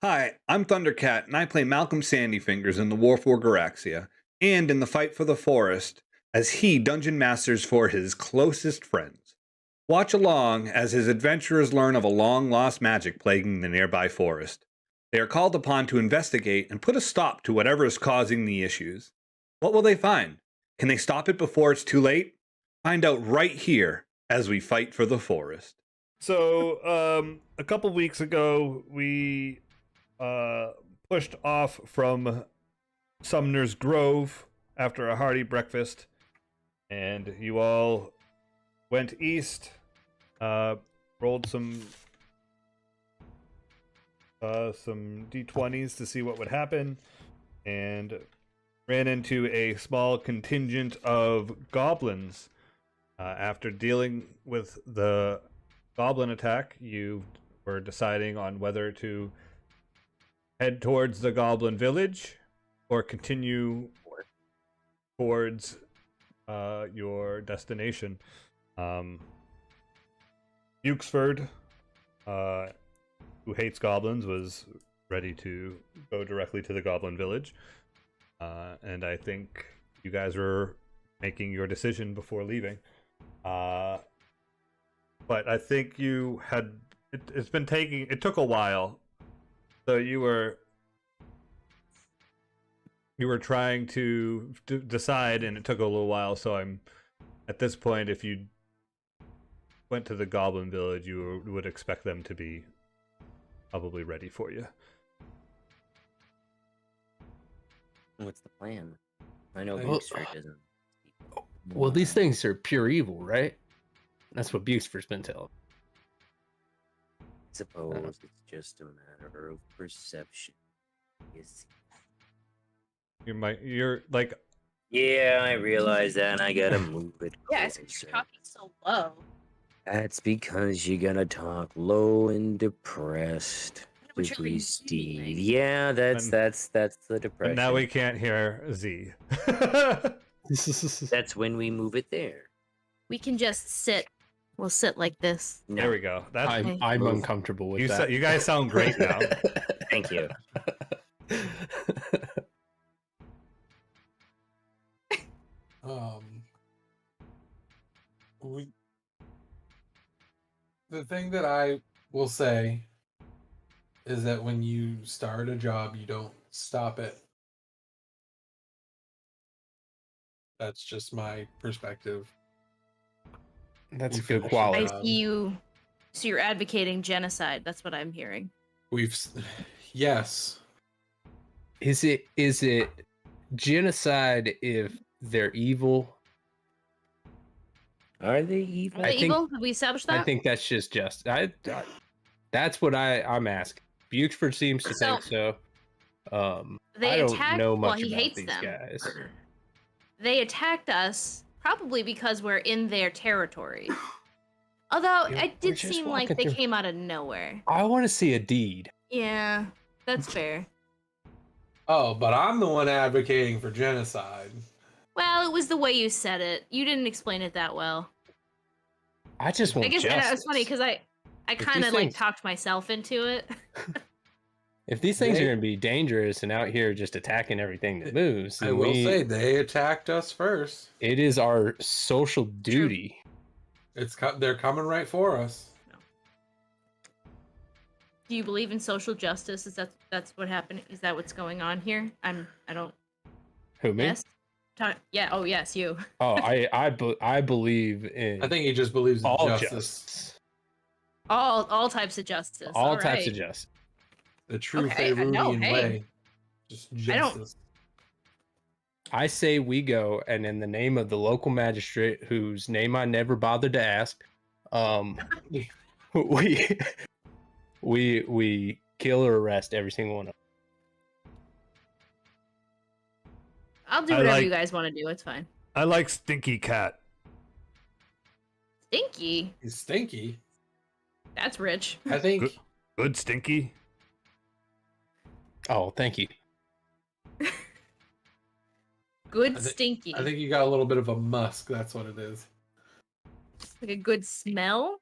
Hi, I'm Thundercat, and I play Malcolm Sandyfingers in the War for Garaxia, and in the Fight for the Forest, as he dungeon masters for his closest friends. Watch along as his adventurers learn of a long-lost magic plaguing the nearby forest. They are called upon to investigate and put a stop to whatever is causing the issues. What will they find? Can they stop it before it's too late? Find out right here as we fight for the forest. So, a couple weeks ago, we pushed off from Sumner's Grove after a hearty breakfast, and you all went east, rolled some d20s to see what would happen, and ran into a small contingent of goblins. After dealing with the goblin attack, you were deciding on whether to head towards the goblin village or continue towards your destination. Bukesford, who hates goblins, was ready to go directly to the goblin village. And I think you guys were making your decision before leaving. But I think you had... It took a while. So you were trying to decide, and it took a little while. So I'm at this point, if you went to the Goblin Village, you would expect them to be probably ready for you. What's the plan? I know Bukesford doesn't. Well, these things are pure evil, right? That's what Bukesford's been telling. Suppose it's just a matter of perception. You're like, yeah, I realize that, and I gotta move it. Yeah, you're talking so low. That's because you gotta talk low and depressed. But you're being Steve. mean. Yeah, that's the depression. and now we can't hear Z. That's when we move it there. We can just sit. We'll sit like this. No. There we go. That's I'm uncomfortable with that. You guys sound great now. Thank you. The thing that I will say is that when you start a job, you don't stop it. That's just my perspective. That's a good quality. I see you. So you're advocating genocide. That's what I'm hearing. Yes. Is it genocide if they're evil? Are they evil? Are they evil? Have we established that? I think that's just that's what I'm asking. Bukesford seems to think so. They I don't attacked. know much well, he about hates these them. guys. They attacked us probably because we're in their territory. Although it did seem like they came out of nowhere. I want to see a deed. Yeah, that's fair. Oh, but I'm the one advocating for genocide. Well, it was the way you said it. You didn't explain it that well. I just want justice. And it was funny because I kind of like talked myself into it. If these things are going to be dangerous and out here just attacking everything that moves, I will say they attacked us first. It is our social duty. They're coming right for us. Do you believe in social justice? That's what happened? Is that what's going on here? I don't. Who, me? Yes. Yeah. Oh, yes, you. Oh, I believe in. I think he just believes in all justice. All types of justice. All types of justice. The true Faerunian way. Just justice. I say we go, and in the name of the local magistrate, whose name I never bothered to ask, we kill or arrest every single one of them. I'll do whatever you guys want to do. It's fine. I like Stinky Cat. Stinky? He's stinky. That's rich. I think. Good Stinky. Oh, thank you. Good Stinky. I think you got a little bit of a musk. That's what it is. Like a good smell?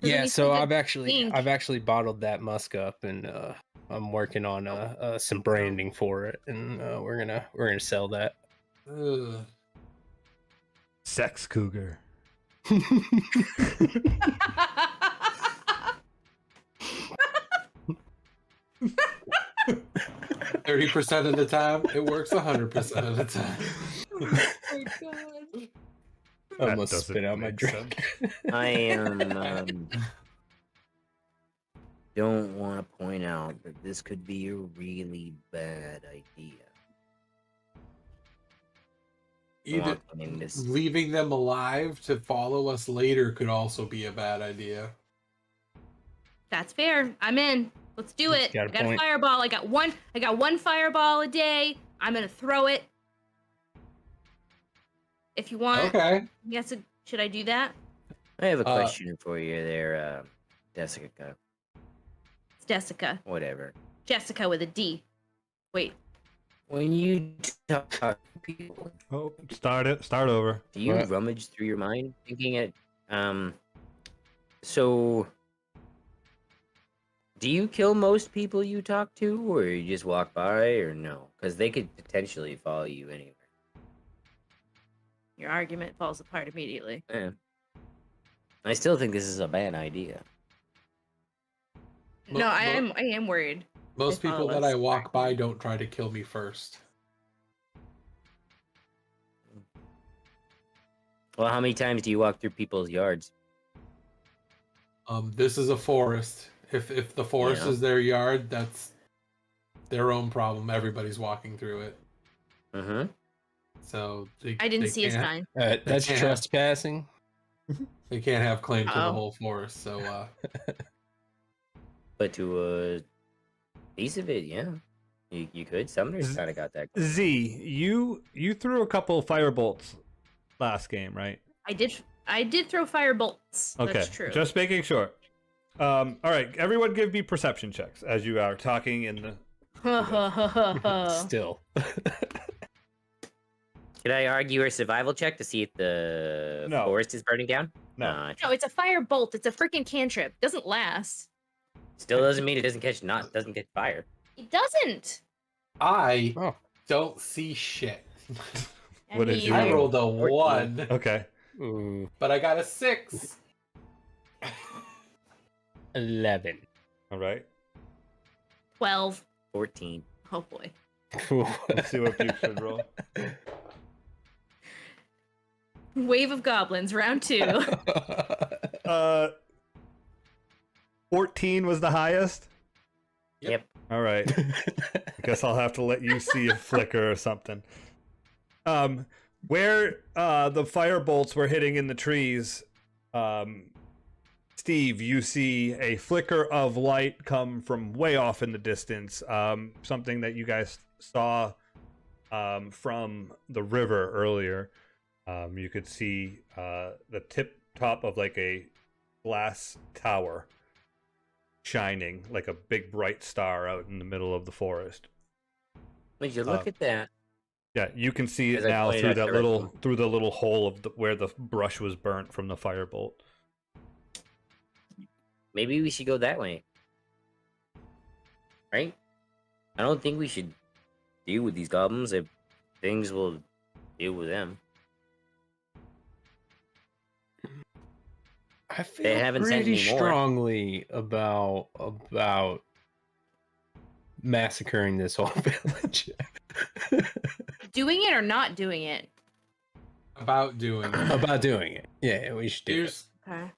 Yeah, so I've actually bottled that musk up and I'm working on some branding for it, and we're gonna sell that. Ugh. Sex Cougar. 30% of the time, it works 100% of the time. Oh my god. I That almost doesn't spit out my make drink. I am don't want to point out that this could be a really bad idea. Either Walking this. leaving them alive to follow us later could also be a bad idea. That's fair. I'm in. Let's do He's it. got I a got a point. fireball. I got one fireball a day. I'm gonna throw it. If you want. Okay. Yes. Should I do that? I have a question for you there, Desika. It's Desika. Whatever. Jessica with a D. Wait. When you talk to people, Oh, start over. do you What? rummage through your mind, thinking it? So, do you kill most people you talk to, or you just walk by, or no? Because they could potentially follow you anywhere. Your argument falls apart immediately. Yeah. I still think this is a bad idea. Mo- No, I mo- am worried. Most They people follow that I us. walk by don't try to kill me first. Well, how many times do you walk through people's yards? This is a forest. If the forest Yeah. is their yard, that's their own problem. Everybody's walking through it. Mm-hmm. So I didn't they see a can't- sign. That's can't have- trespassing. They can't have claim to the Uh-oh. whole forest. So But to a piece of it, yeah. You could. Summoner's kind of got that. going. Z, you threw a couple firebolts last game, right? I did throw fire bolts. Okay, That's true. just making sure. All right, everyone, give me perception checks as you are talking in the. Still. Could I argue a survival check to see if the No. forest is burning down? No. No, it's a fire bolt. It's a freaking cantrip. Doesn't last. Still doesn't mean it doesn't catch fire. It doesn't. I Oh. don't see shit. What did you I roll? rolled a 14. 1, Okay. Ooh, but I got a 6. 11. All right. 12. 14. Oh boy. Let's see what you should roll. Wave of goblins, round 2. 14 was the highest. Yep. All right. I guess I'll have to let you see a flicker or something. Where the fire bolts were hitting in the trees, Steve, you see a flicker of light come from way off in the distance. Something that you guys saw from the river earlier. You could see the top of like a glass tower shining like a big bright star out in the middle of the forest. Would you look at that? Yeah, you can see it As I now pointed through out that directly. through the little hole of where the brush was burnt from the firebolt. Maybe we should go that way. Right? I don't think we should deal with these goblins if things will deal with them. I feel haven't sent pretty any more. strongly about massacring this whole village. Doing it or not doing it? About doing it. About doing it. Yeah, we should do it. Here's Okay.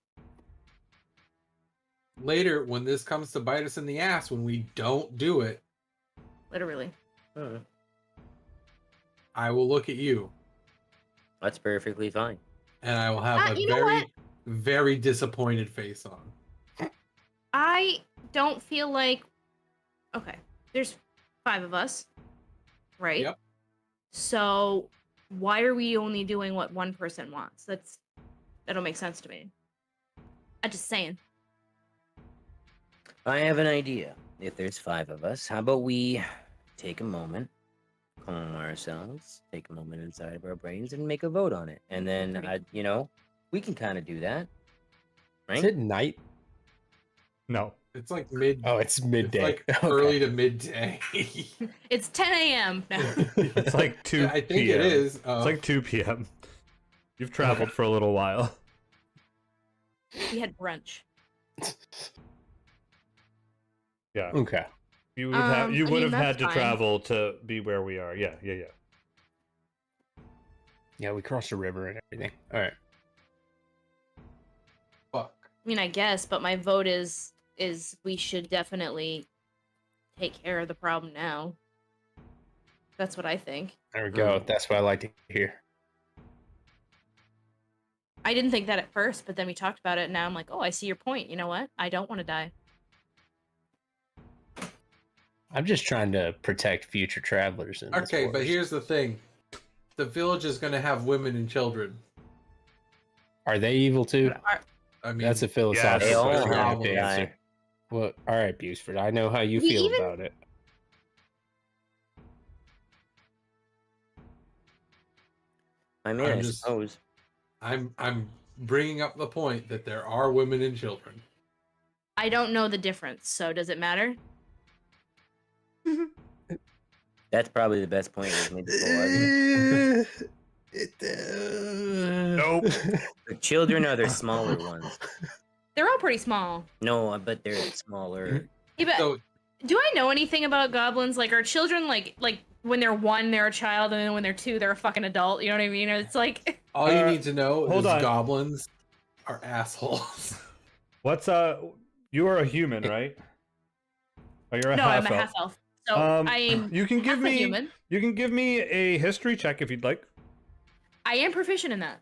later when this comes to bite us in the ass when we don't do it, Literally. I will look at you That's perfectly fine. and I will have a You know very, what? very disappointed face on. I don't feel like. Okay. There's 5 of us. Right? Yep. So why are we only doing what one person wants? That don't make sense to me. I'm just saying. I have an idea. If there's 5 of us, how about we take a moment, calm ourselves, take a moment inside of our brains, and make a vote on it. And then, we can kind of do that. Is Right? it night? No, It's like mid. Oh, it's midday. It's like early to midday. It's 10 a.m. It's like 2 I think p.m. it is. It's like 2 p.m. You've traveled for a little while. We had brunch. Yeah. Okay. You would have you I would mean, have had that's to fine. travel to be where we are. Yeah. Yeah, we crossed the river and everything. All right. Fuck. I mean, I guess, but my vote is we should definitely take care of the problem now. That's what I think. There we go. That's what I like to hear. I didn't think that at first, but then we talked about it, and now I'm like, oh, I see your point. You know what? I don't want to die. I'm just trying to protect future travelers. In this Okay, but forest. here's the thing: the village is going to have women and children. Are they evil too? I mean, That's a They philosophical all have question. to Answer. Well, all right, Busford. I know how you We feel even- about it. I mean, I'm I just- suppose. I'm bringing up the point that there are women and children. I don't know the difference, so does it matter? That's probably the best point we've made this whole argument. Nope. The children are the smaller ones. They're all pretty small. No, but they're smaller. Yeah, but So do I know anything about goblins? Like, are children like when they're 1, they're a child, and then when they're 2, they're a fucking adult? You know what I mean? It's like all you need to know hold is on. goblins are assholes. What's you are a human, right? Or you're a no, half I'm a elf. half elf, so I'm You can give half a me human. you can give me a history check if you'd like. I am proficient in that.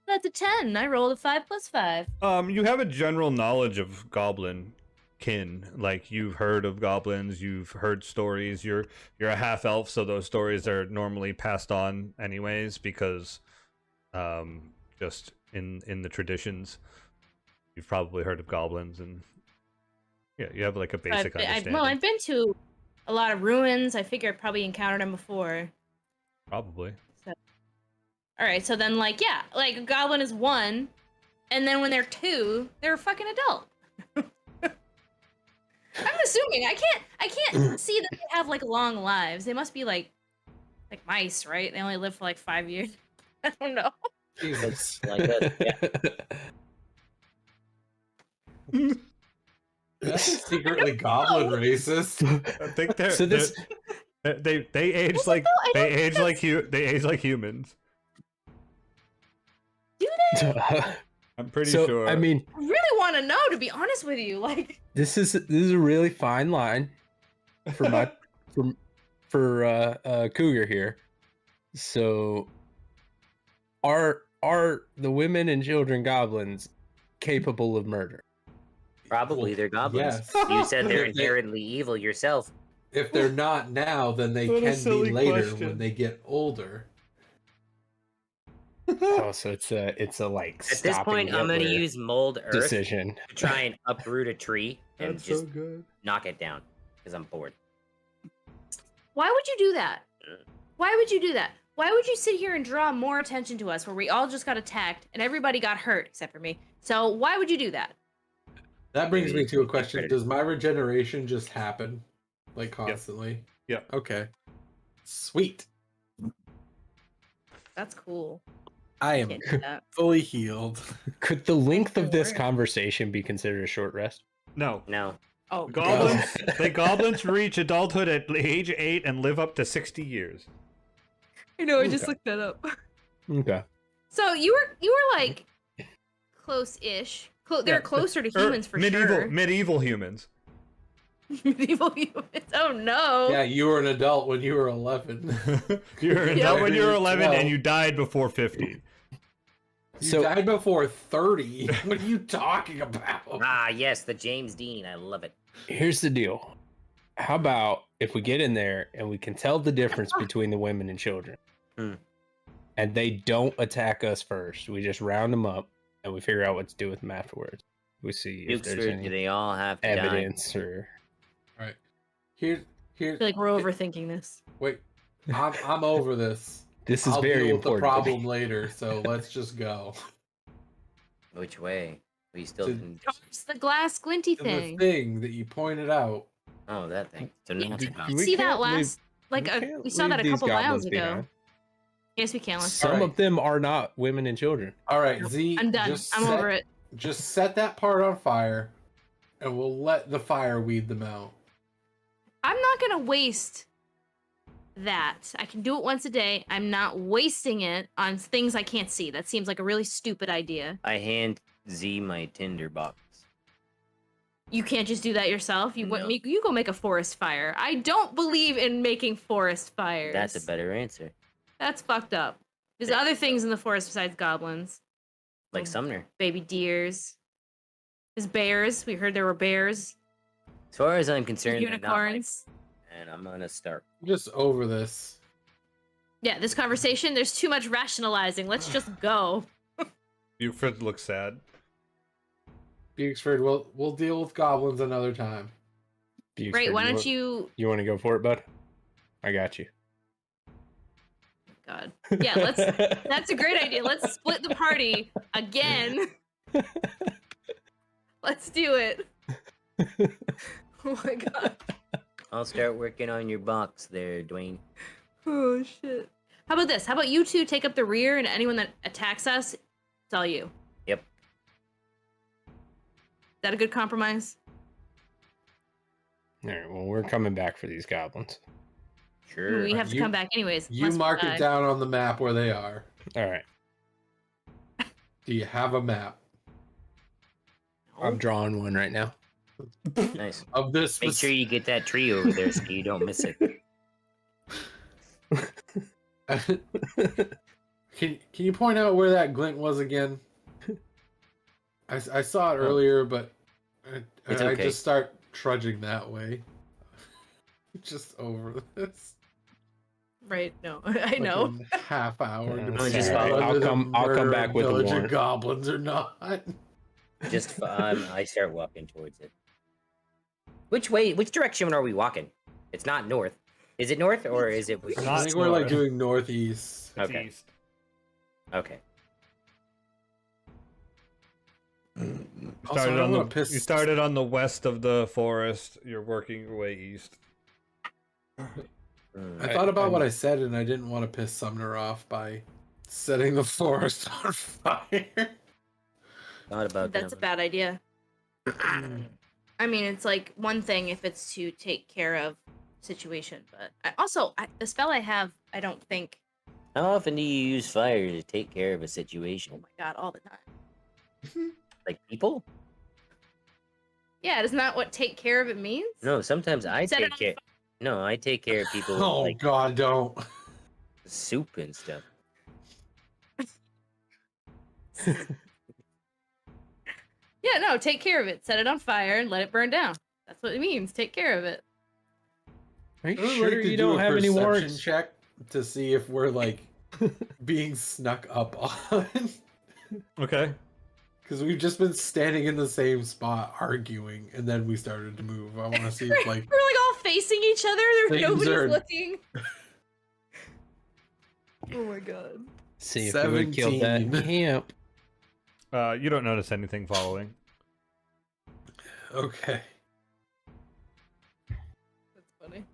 That's a 10. I rolled a 5 plus 5. You have a general knowledge of goblin kin. Like you've heard of goblins, you've heard stories. You're a half elf, so those stories are normally passed on anyways because just in the traditions. You've probably heard of goblins and yeah, you have like a basic understanding. I've been to a lot of ruins. I figure I probably encountered them before. Probably. All right, so then like a goblin is 1, and then when they're 2, they're a fucking adult. I'm assuming I can't see that they have like long lives. They must be like mice, right? They only live for like 5 years. I don't know. Jesus. Like us, yeah. That's secretly goblin racist. I think they're So this- they age Well, like no, I they don't age think like they age like humans. Do they? I'm pretty so sure. I mean, I really want to know, to be honest with you. Like, this is a really fine line for my for Cougar here. So are the women and children goblins capable of murder? Probably they're goblins. Yes. You said they're If they- inherently evil yourself. If they're not now, then they What a can silly be later question. when they get older. Oh, so it's a like At this point, I'm going to use mold earth decision. to try and uproot a tree and That's just so good. knock it down because I'm bored. why would you do that? Why would you do that? Why would you sit here and draw more attention to us where we all just got attacked and everybody got hurt except for me? So why would you do that? That brings me to a question: Predator. does my regeneration just happen, like constantly? Yep. Okay. Sweet. That's cool. I am Can't do that. fully healed. Could the length of this Lord. conversation be considered a short rest? No. No. Oh, Goblins goblins reach adulthood at age 8 and live up to 60 years. I know. I just looked that up. Okay. So you were like close-ish. They're Yeah, closer to humans for sure. Medieval humans. Medieval humans. Oh no. Yeah, you were an adult when you were 11. You're an Yeah. adult when you were 11 Well- and you died before 50. You So- died before 30. What are you talking about? Ah, yes, the James Dean. I love it. Here's the deal. How about if we get in there and we can tell the difference between the women and children, Hmm. and they don't attack us first? We just round them up and we figure out what to do with them afterwards. We see if there's Dukes, do any they all have to die? evidence or All right. Here. I feel like we're overthinking this. Wait. I'm over this. This is I'll very deal with the important. problem later, so let's just go. Which way? We still To- didn't. It's the glass glinty And the thing. thing that you pointed out. Oh, that thing. So now it's We about. See that can't last, leave- can't we saw that leave a these couple miles goblins ago. behind. Yes, we can. Let's Some Alright. of them are not women and children. All right, Z. I'm done. I'm over it. Just set that part on fire, and we'll let the fire weed them out. I'm not gonna waste that. I can do it once a day. I'm not wasting it on things I can't see. That seems like a really stupid idea. I hand Z my tinder box. You can't just do that yourself. You No. you go make a forest fire. I don't believe in making forest fires. That's a better answer. That's fucked up. There's other things in the forest besides goblins. Like Oh. Sumner. Baby deers. There's bears. We heard there were bears. As far as I'm concerned, they're not like- Unicorns. and I'm gonna start. I'm just over this. Yeah, this conversation, there's too much rationalizing. Let's just go. Buford looks sad. Bukesford, we'll deal with goblins another time. Great, why don't you... You want to go for it, bud? I got you. God. Yeah, let's... That's a great idea. Let's split the party again. Let's do it. Oh my god. I'll start working on your box there, Dwayne. Oh shit. How about this? How about you two take up the rear and anyone that attacks us, it's all you. Yep. Is that a good compromise? All right, well, we're coming back for these goblins. Sure. We have to You- come back anyways. You unless we mark die. it down on the map where they are. All right, Do you have a map I'm drawing one right now. Nice. of this? Make sure you get that tree over there so you don't miss it. Can you point out where that glint was again? I saw it earlier, but It's I okay. just start trudging that way. Just over this. Right, no. I Like know. a half hour. Yeah, to it's figure alright. out I'll whether to come murder a back with a village of warrant. goblins or not. Just I start walking towards it. Which way? Which direction are we walking? It's not north. Is it north or is it? I Not think we're like north. doing northeast. It's Okay. east. Okay. Also, I don't wanna piss- You started on the west of the forest. You're working your way east. Hmm. I thought about what I said, and I didn't want to piss Sumner off by setting the forest on fire. Thought about That's a that. bad idea. I mean, it's like one thing if it's to take care of situation, but the spell I have, I don't think. How often do you use fire to take care of a situation? Oh my god, all the time. Like people? Yeah, isn't that what take care of it means? No, sometimes I Set it take on care. No, I take care of people with Oh like God, don't! soup and stuff. Yeah, no, take care of it. Set it on fire and let it burn down. That's what it means. Take care of it. Are you I would sure like to you do don't a have any perception warrants? check to see if we're like being snuck up on, Okay. because we've just been standing in the same spot arguing, and then we started to move. I want to see if like We're like all facing each other. There's Things nobody's are- looking. Oh my god. See if we would kill that 17. camp. You don't notice anything following. okay. That's funny.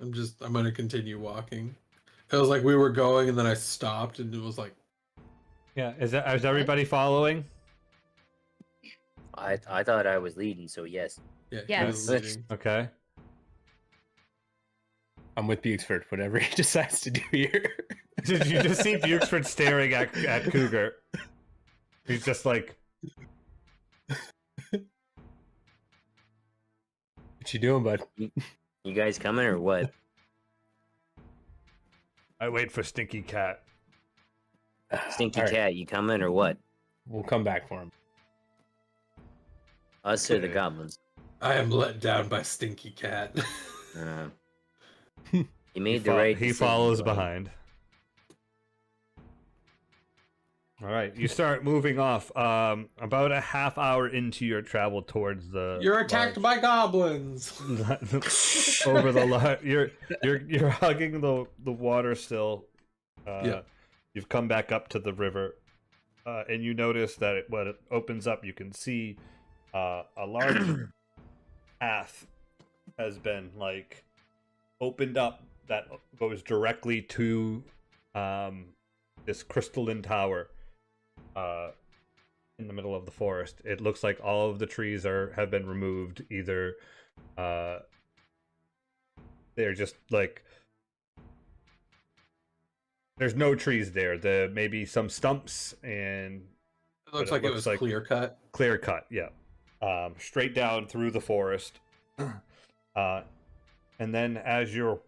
I'm gonna continue walking. It was like we were going, and then I stopped, and it was like, Yeah. Is everybody following? I thought I was leading, so yes. yeah, Yeah. he was Yes. leading. Okay. I'm with Bukesford, whatever he decides to do here. Did you just see Bukesford staring at Cougar? He's just like, What you doing, bud? You guys coming or what? I wait for Stinky Cat. Stinky All right, cat, you coming or what? We'll come back for him. Us or the Okay. goblins? I am let down by Stinky Cat. You made the right. He decision, follows buddy. behind. All right, you start moving off. About a half hour into your travel towards the. You're attacked by goblins. Over the you're hugging the water still. Yeah. You've come back up to the river, and you notice that when it opens up, you can see a large path has been like opened up that goes directly to this crystalline tower in the middle of the forest. It looks like all of the trees have been removed. Either they're just like there's no trees there. Maybe some stumps and It looks like it was clear cut. Clear cut, yeah. Straight down through the forest. And then as you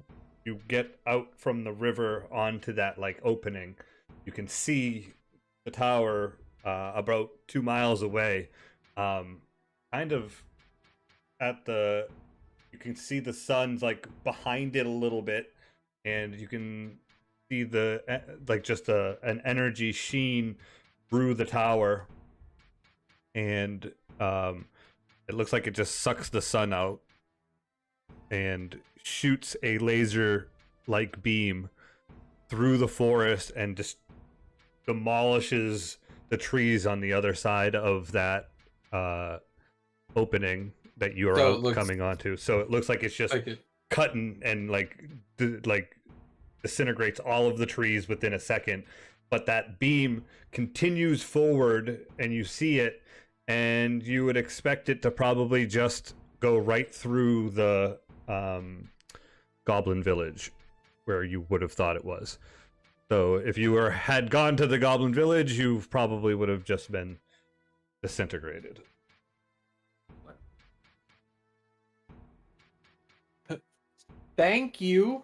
get out from the river onto that like opening, you can see the tower about 2 miles away. Kind of you can see the sun's like behind it a little bit, and you can see an energy sheen through the tower, and it looks like it just sucks the sun out and shoots a laser like beam through the forest and just demolishes the trees on the other side of that opening that you are coming onto. So it looks like it's just cutting and like disintegrates all of the trees within a second, but that beam continues forward and you see it, and you would expect it to probably just go right through the goblin village where you would have thought it was. So if you had gone to the goblin village, you probably would have just been disintegrated. Thank you.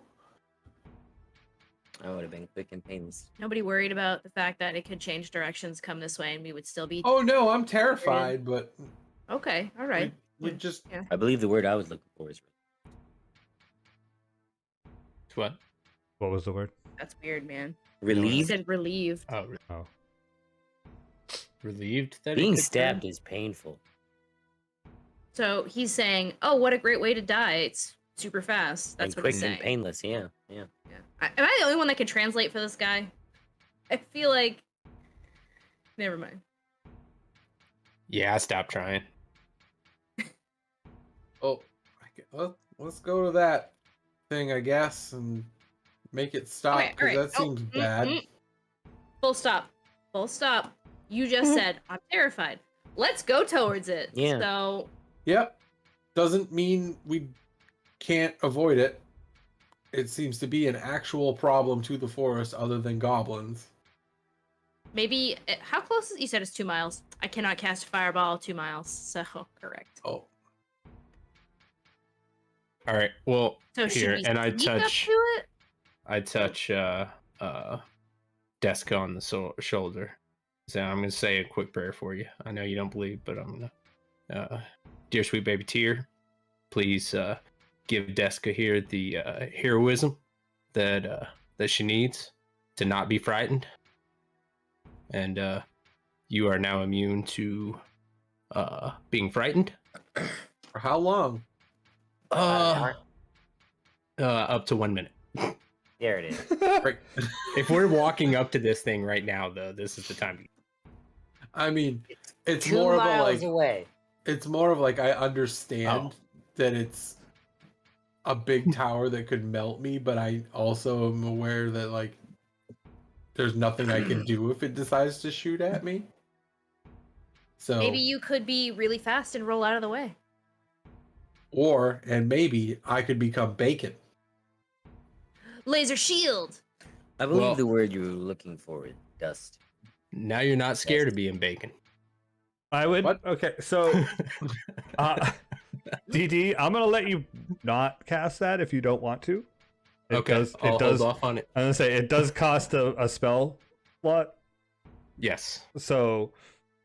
I would have been quick and painless. Nobody worried about the fact that it could change directions, come this way, and we would still be. Oh no, I'm terrified, but Okay, all right. we just Yeah. I believe the word I was looking for is What? What was the word? That's weird, man. You relieved. said relieved. Oh, Oh. relieved that it Being could stabbed turn? is painful. So he's saying, "Oh, what a great way to die! It's super fast." That's and what quick he's and saying. painless. Yeah. Yeah. Am I the only one that can translate for this guy? I feel like. Never mind. Yeah, stop trying. oh, let's go to that thing, I guess, and make it stop Okay, because all right. that seems bad. Full stop. Full stop. You just said I'm terrified. Let's go towards it. Yeah. So Yep, doesn't mean we can't avoid it. It seems to be an actual problem to the forest other than goblins. maybe how close is you said it's 2 miles? I cannot cast a fireball 2 miles. So correct. Oh, All right. Well, So should here, we and I sneak up touch to it? Desika on the shoulder. So I'm gonna say a quick prayer for you. I know you don't believe, but I'm gonna. Dear sweet baby Tear, please give Desika here the heroism that she needs to not be frightened. And you are now immune to being frightened. for how long? Up to 1 minute. There it is. Right. If we're walking up to this thing right now, though, this is the time. I mean, it's 2 more of a miles like. away. It's more of like I understand Oh. that it's a big tower that could melt me, but I also am aware that like there's nothing I can do if it decides to shoot at me. So Maybe you could be really fast and roll out of the way. and maybe I could become bacon. Laser shield. I believe Well- the word you were looking for is dust. Now you're not scared of being bacon. I would. What? Okay, so DD, I'm gonna let you not cast that if you don't want to. Okay, I'll hold off on it. I'm gonna say it does cost a spell slot, Yes, so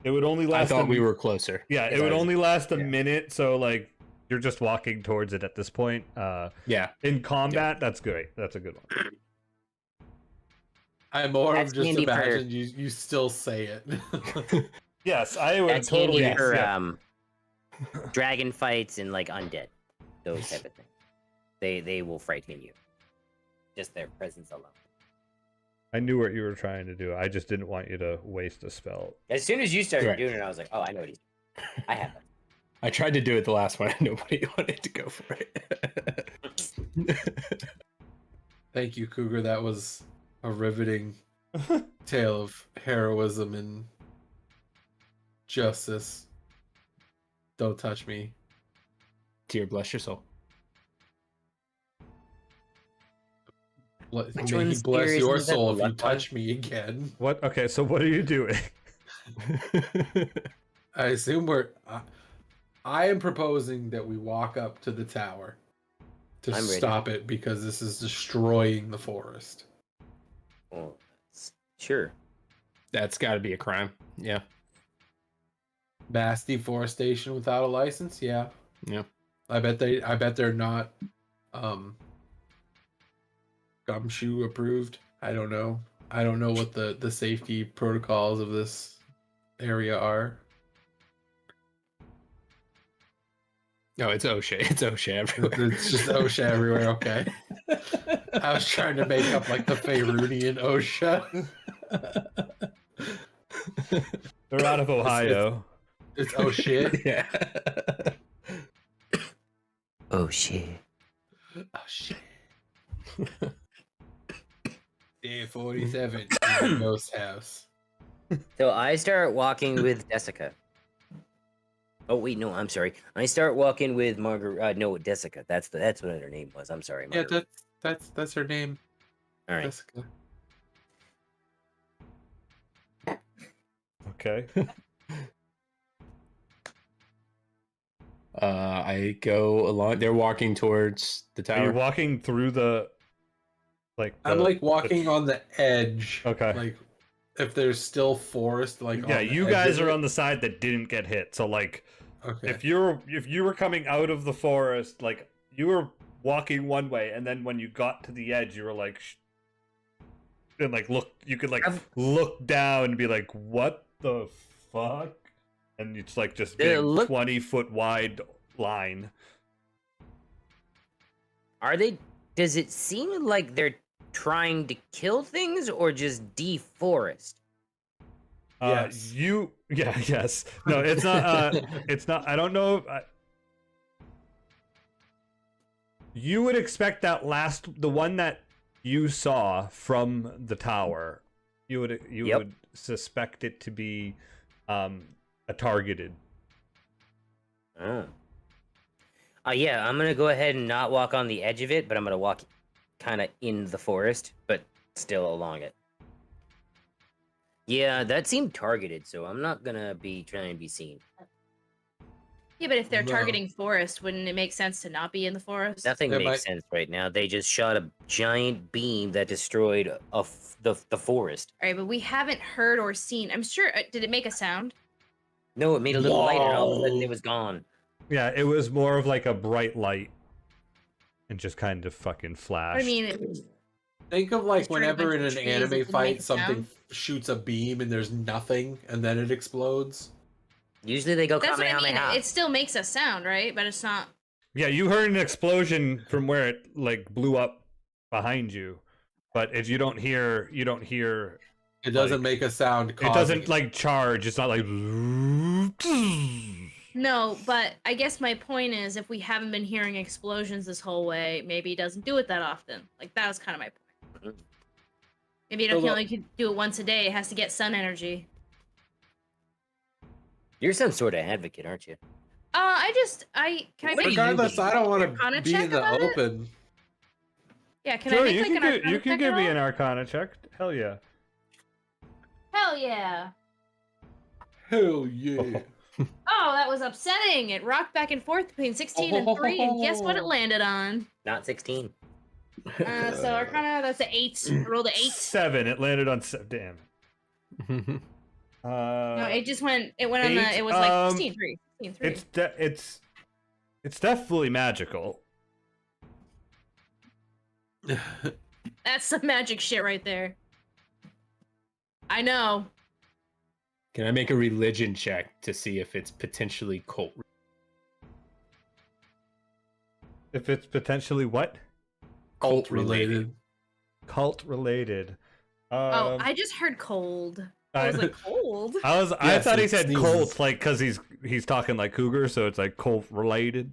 it would only I last. thought we were closer. Yeah, it I would was- only last a yeah. minute. So like you're just walking towards it at this point. Yeah. In combat, that's great. That's a good one. I more That's of just handy for- imagine you still say it. Yes, I would That's totally. handy for yeah. dragon fights and like undead, those type of things. They will frighten you. Just their presence alone. I knew what you were trying to do. I just didn't want you to waste a spell. As soon as you started Right. doing it, I was like, oh, I know what he's doing. I have it. I tried to do it the last one and nobody wanted to go for it. Thank you, Cougar. That was a riveting tale of heroism and justice. Don't touch me. Dear, bless your soul. Which May he one's bless serious your and is that soul the if you left one? touch me again. What? Okay, so what are you doing? I assume I am proposing that we walk up to the tower to I'm ready. stop it because this is destroying the forest. Well, sure. That's got to be a crime. Yeah. Mass deforestation without a license, yeah. Yeah. I bet they're not gumshoe approved. I don't know. I don't know what the safety protocols of this area are. No, it's O'Shea. It's O'Shea everywhere. It's just OSHA everywhere, okay. I was trying to make up like the Faerunian OSHA. They're out of Ohio. It's oh shit. Yeah. Oh shit. Oh shit. Day 47 in the ghost house. So I start walking with Desika. Oh wait, no, I'm sorry. I start walking with Margaret. No, Desika. That's what her name was. I'm sorry. Yeah, Margaret. that's her name. All right. Jessica. Okay. I go along. They're walking towards the Are you tower. walking through the I'm like the- walking on the edge. Okay. Like if there's still forest, like yeah, on the you edge guys of are it. on the side that didn't get hit. So like Okay. if you were coming out of the forest, like you were walking one way, and then when you got to the edge, you were like and like you could like look down and be like, what the fuck? And it's like just big look- 20-foot wide line. Are they? Does it seem like they're trying to kill things or just deforest? Yes. Yes. No, it's not. It's not. I don't know. You would expect that the one that you saw from the tower. You Yep. would suspect it to be, a targeted. Oh. Yeah, I'm gonna go ahead and not walk on the edge of it, but I'm gonna walk kind of in the forest, but still along it. Yeah, that seemed targeted, so I'm not gonna be trying to be seen. Yeah, but if they're No. targeting forest, wouldn't it make sense to not be in the forest? Nothing Yeah, makes but- sense right now. They just shot a giant beam that destroyed the forest. All right, but we haven't heard or seen. I'm sure. Did it make a sound? No, it made a little light, and all of a sudden Whoa. it was gone. Yeah, it was more of like a bright light, and just kind of fucking flashed. I mean, Think of like Destroyed a whenever bunch in of an trees, it anime didn't make fight a something sound. shoots a beam and there's nothing and then it explodes. Usually they go that's what I mean. Kamehameha. It still makes a sound, right? But it's not. Yeah, you heard an explosion from where it like blew up behind you, but if you don't hear, It doesn't Like, make a sound. it causing doesn't like charge. It's not like. No, but I guess my point is, if we haven't been hearing explosions this whole way, maybe it doesn't do it that often. Like that was kind of my point. Maybe it So can the- only do it once a day. It has to get sun energy. You're some sort of advocate, aren't you? Can I? What do you Regardless, mean? I don't want Arcana to be check in the about it? open. Yeah, can Sure, I make you like can an do, Arcana you can check give at me all? an Arcana check. Hell yeah. Hell yeah! Hell yeah. Oh, that was upsetting. It rocked back and forth between 16 and 3, and guess what it landed on? Not 16. So Arcana, that's an 8. I rolled an 8. 7. It landed on. Damn. No, it just went. It went on the. 8, It was like 16, 3. 16, 3. It's definitely magical. That's some magic shit right there. I know. Can I make a religion check to see if it's potentially cult? If it's potentially what? Cult related. Cult related. Oh, I just heard cold. I was like, cold? I thought he said sneezes. Colt, like, because he's talking like Cougar, so it's like Colt related.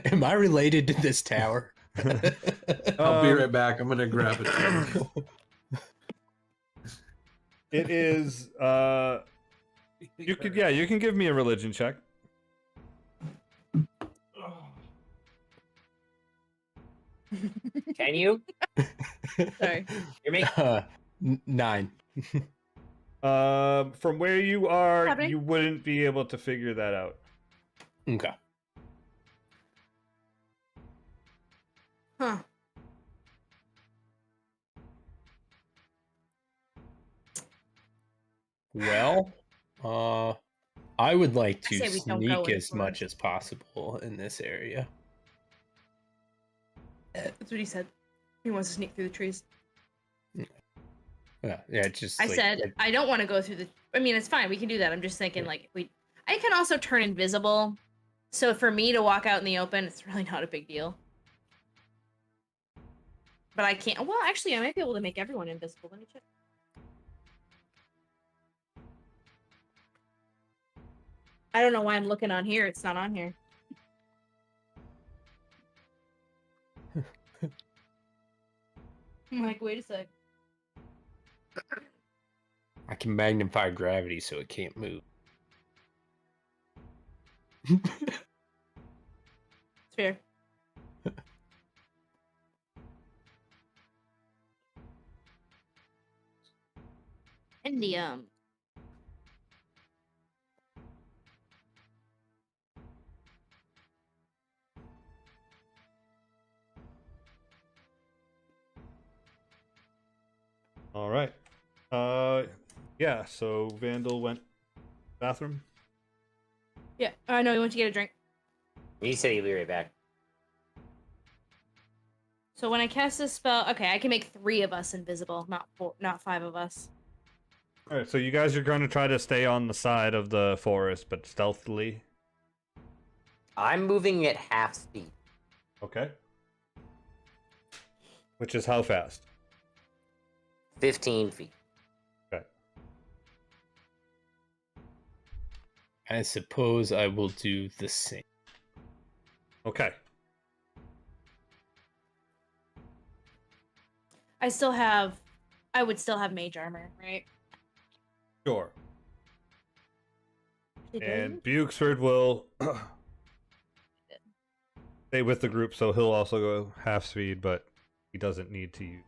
Am I related to this tower? I'll be right back. I'm gonna grab it. It is. You can give me a religion check. Can you? Sorry. You're making 9. From where you are, Happening? you wouldn't be able to figure that out. Okay. Huh. Well, I would like I to say we don't go sneak in as for much as possible in this area. That's what he said. He wants to sneak through the trees. Yeah, it's just. I like- said like- I don't want to go through the. I mean, it's fine. We can do that. I'm just thinking, like, if we. I can also turn invisible, so for me to walk out in the open, it's really not a big deal. But I can't. Well, actually, I might be able to make everyone invisible. Let me check. I don't know why I'm looking on here. It's not on here. I'm like, wait a sec. I can magnify gravity so it can't move. It's fair. Indium. All right. Yeah. So Vandal went bathroom. Yeah. I know. You went to get a drink. He said he'd be right back. So when I cast this spell, okay, I can make 3 of us invisible, not 4, not 5 of us. All right. So you guys are going to try to stay on the side of the forest, but stealthily. I'm moving at half speed. Okay. Which is how fast? 15 feet. Okay. I suppose I will do the same. Okay. I would still have mage armor, right? Sure. It And doesn't? Bukesford will stay with the group, so he'll also go half speed, but he doesn't need to use.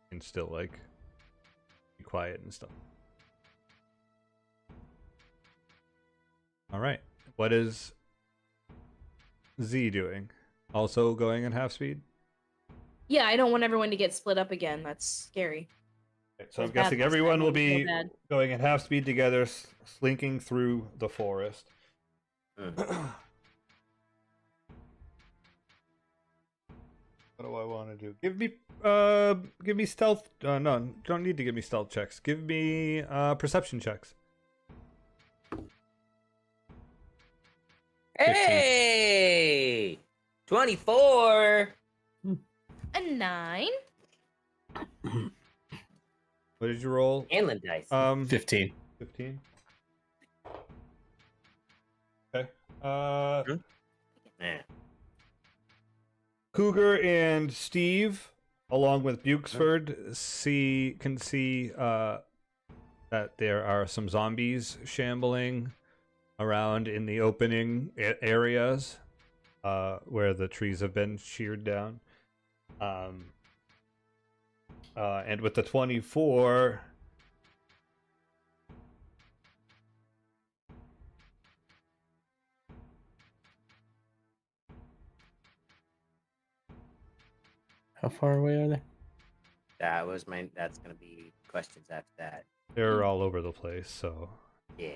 He can still like be quiet and stuff. All right. What is Z doing? Also going at half speed? Yeah, I don't want everyone to get split up again. That's scary. Okay, so I'm It's bad guessing last everyone time, will it was so be bad. going at half speed together, slinking through the forest. Mm. What do I want to do? Give me stealth. No, don't need to give me stealth checks. Give me perception checks. Hey! 24! A 9? What did you roll? Handling dice. 15. 15. Okay. Yeah. Cougar and Steve, along with Bukesford, can see that there are some zombies shambling around in the opening areas where the trees have been sheared down. And with the 24, How far away are they? That's gonna be questions after that. they're all over the place, so Yeah.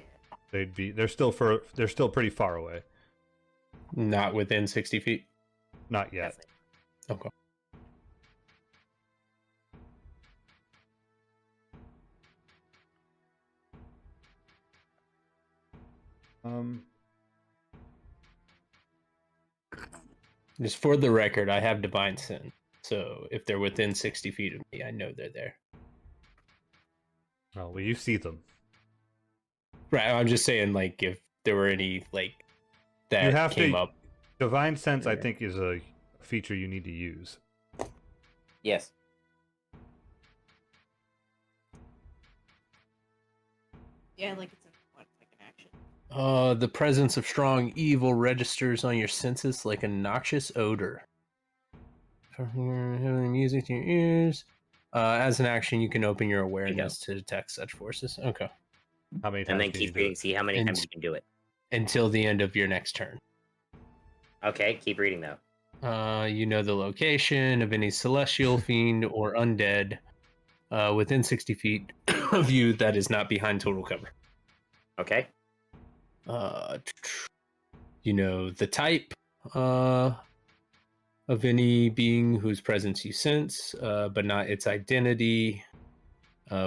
they're still pretty far away. Not within 60 feet. Not yet. Definitely. Okay. Just for the record, I have Divine Sin. So if they're within 60 feet of me, I know they're there. Oh, well, you see them. Right. I'm just saying, like, if there were any, like, that You have came to. up. Divine Sense, I there. think, is a feature you need to use. Yes. Yeah, like it's like an action. The presence of strong evil registers on your senses like a noxious odor. Having music to your ears. As an action, you can open your awareness to detect such forces. Okay. How many times? And then can you keep do it? reading. See how many And- times you can do it. Until the end of your next turn. Okay, keep reading though. You know the location of any celestial fiend or undead within 60 feet of you that is not behind total cover. Okay. You know the type of any being whose presence you sense, but not its identity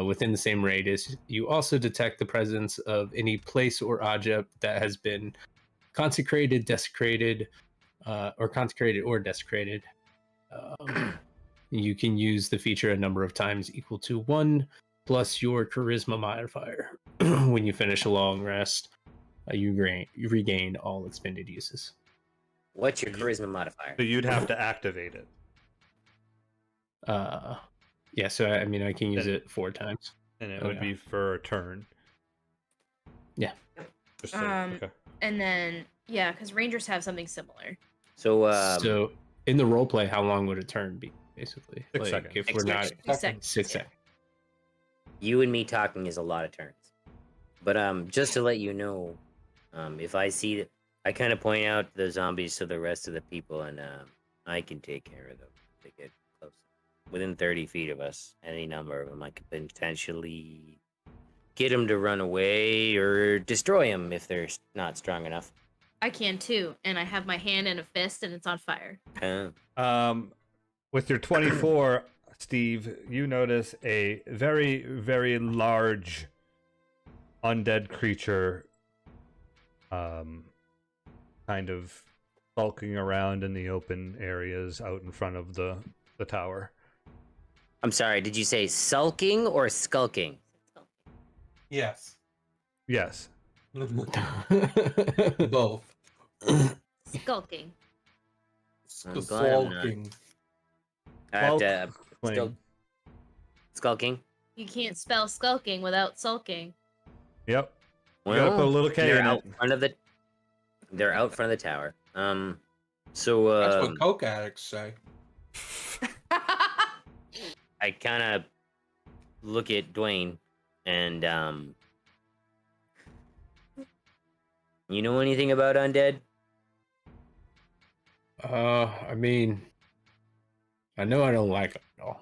within the same radius. You also detect the presence of any place or object that has been consecrated, desecrated, or consecrated or desecrated. You can use the feature a number of times equal to 1 plus your charisma modifier. When you finish a long rest, you regain all expended uses. What's your charisma modifier? So you'd have to activate it. Yeah, so I mean, I can use Then- it 4 times. And it Oh, would yeah. be for a turn. Yeah. Just saying. Okay. And then yeah, because Rangers have something similar. So, So in the roleplay, how long would a turn be, basically? 6 seconds. If 6 we're not seconds. 6 seconds. 6 yeah. seconds. you and me talking is a lot of turns. But just to let you know, if I see that, I kind of point out the zombies to the rest of the people, and I can take care of them. If they get close, within 30 feet of us, any number of them, I could potentially get them to run away or destroy them if they're not strong enough. I can too, and I have my hand in a fist and it's on fire. With your 24, Steve, you notice a very, very large undead creature kind of bulking around in the open areas out in front of the tower. I'm sorry, did you say sulking or skulking? Yes. Yes. Both. Skulking. I'm glad I'm not. Sulking. I have to Explain. skulking. You can't spell skulking without sulking. Yep. You gotta put a little K they're in out it. front of the. They're out front of the tower. That's what coke addicts say. I kind of look at Dwayne, and you know anything about undead? I mean, I know I don't like it at all.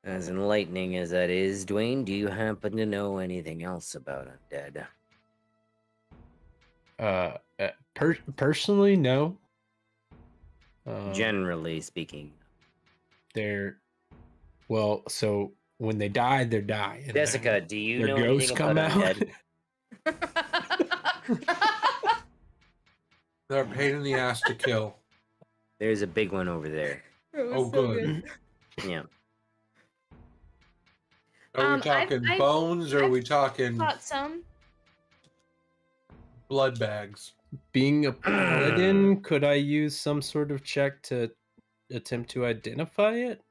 As enlightening as that is, Dwayne, do you happen to know anything else about undead? Personally, no. Generally speaking. They're well. So when they die, they're dying. and Desika, do you their know ghosts anything come about out. undead? They're a pain in the ass to kill. There's a big one over there. Oh, good. Yeah. Are we talking I've bones or are we talking Caught some. blood bags? Being a paladin, could I use some sort of check to attempt to identify it?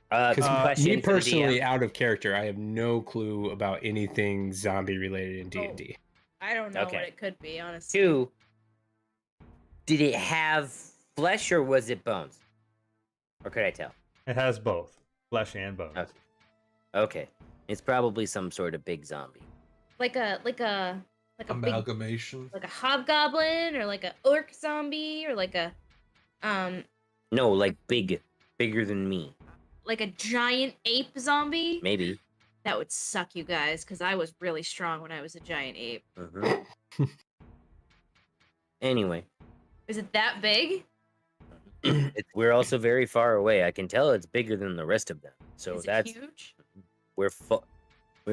Because question me for the personally, DM. out of character, I have no clue about anything zombie related in D&D. I don't know Okay. what it could be, honestly. 2, did it have flesh or was it bones? Or could I tell? It has both flesh and bones. Okay. Okay. It's probably some sort of big zombie. Like a big, Amalgamation. like a hobgoblin or like a orc zombie or like a No, like bigger than me. like a giant ape zombie. Maybe. That would suck, you guys, because I was really strong when I was a giant ape. Anyway, Is it that big? We're also very far away. I can tell it's bigger than the rest of them. So Is it that's huge? we're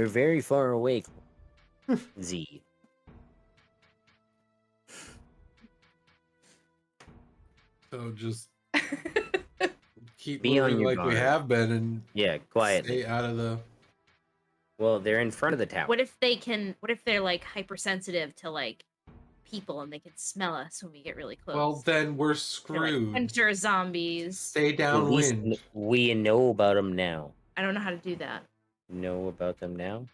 very far away. Z. So just keep Be on moving your like we guard. have been and Yeah, quietly. stay out of the. Well, they're in front of the tower. What if they're like hypersensitive to like people and they can smell us when we get really close? Well, then we're They're screwed. like hunter zombies. Stay At least downwind. we know about them now. I don't know how to do that. Know about them now?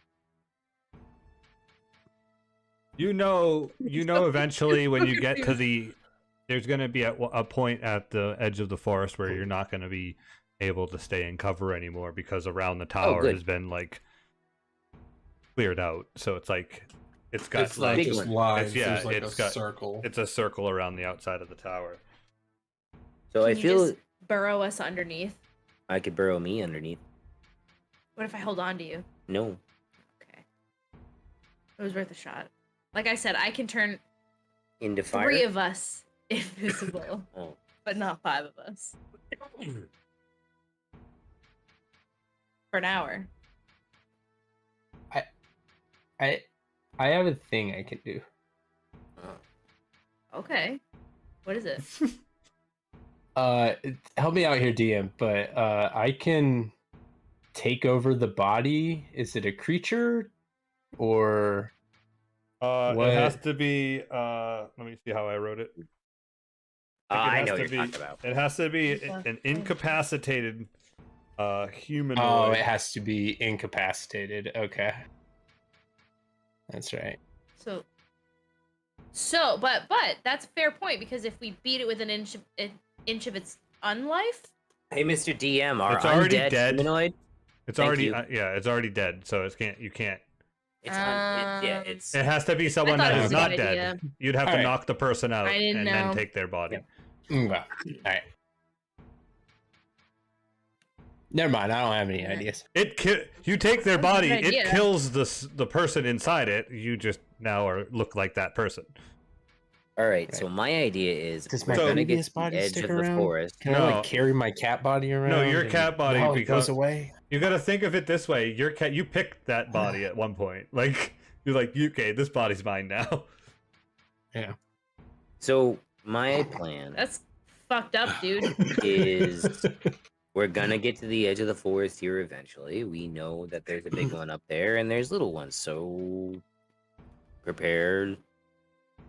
You know eventually when you get to there's going to be a point at the edge of the forest where you're not going to be able to stay in cover anymore because around the tower good. has been like cleared out. So it's like it's got It's not big just one. lines. yeah, There's like it's a got- circle. it's a circle around the outside of the tower. So Can I you feel just burrow us underneath? I could burrow me underneath. What if I hold on to you? No. Okay. It was worth a shot. Like I said, I can turn Into fire. 3 of us invisible, Oh. but not 5 of us. For an hour. I have a thing I can do. Okay. What is it? Help me out here, DM. But I can take over the body. Is it a creature, or It has What? to be let me see how I wrote it. I has know to what you're be- talking about. It has to be Okay. an incapacitated humanoid. oh, it has to be incapacitated? Okay, that's right. But that's a fair point because if we beat it with an inch of its unlife, Hey, Mr. DM, our It's already undead dead. humanoid. It's Thank already you. it's already dead, so you can't. Yeah, Um, it's It has to be someone thought that it is was a not good dead. idea. You'd have to Alright. knock the person out I didn't and then know. take their body. Well, all right. Never mind. I don't have any ideas. You take their That's a body, good it idea. kills the person inside it. You just now look like that person. all right. So my idea is Does we're my gonna get previous to the body edge stick of the around? forest. Can I No. like carry my cat body around? your and cat body while it becomes- goes away. You got to think of it this way: your cat, you picked that body at one point. Like you're like, okay, this body's mine now. So my plan that's fucked up, dude. is we're gonna get to the edge of the forest here eventually. We know that there's a big one up there and there's little ones, so prepare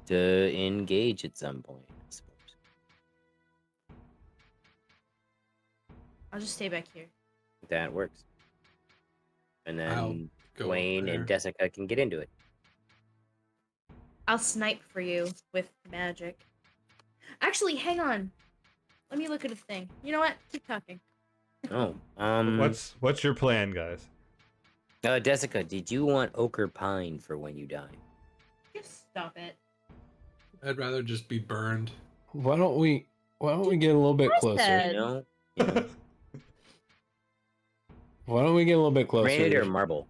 to engage at some point, I suppose. I'll just stay back here. That works. And I'll then go Dwayne and there. Desika can get into it. I'll snipe for you with magic. Actually, hang on. Let me look at a thing. You know what? Keep talking. Oh, What's your plan, guys? Desika, did you want ochre pine for when you die? Just stop it. I'd rather just be burned. Why don't we get a little bit Where's closer? that? You know? You know? Why don't we get a little bit closer? Granite or marble?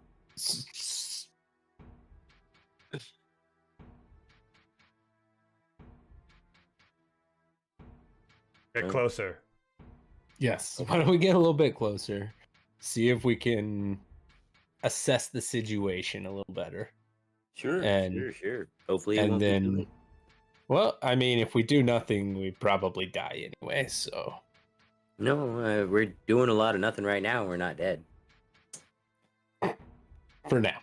Get closer. Yes. Why don't we get a little bit closer? See if we can assess the situation a little better. Sure, And- sure. Hopefully, it and won't be too then- late. Well, I mean, if we do nothing, we probably die anyway. So No, we're doing a lot of nothing right now. We're not dead. for now.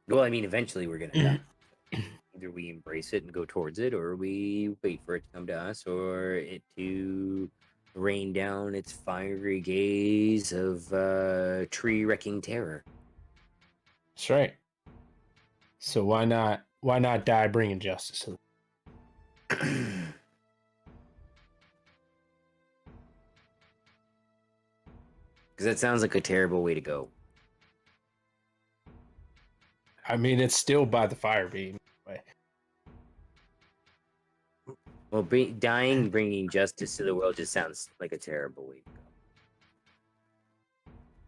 Well, I mean, eventually we're gonna die. Either we embrace it and go towards it, or we wait for it to come to us, or it to rain down its fiery gaze of tree-wrecking terror. That's right. So why not die bringing justice? Because that sounds like a terrible way to go. I mean, it's still by the fire beam. Well, dying, bringing justice to the world just sounds like a terrible way to go.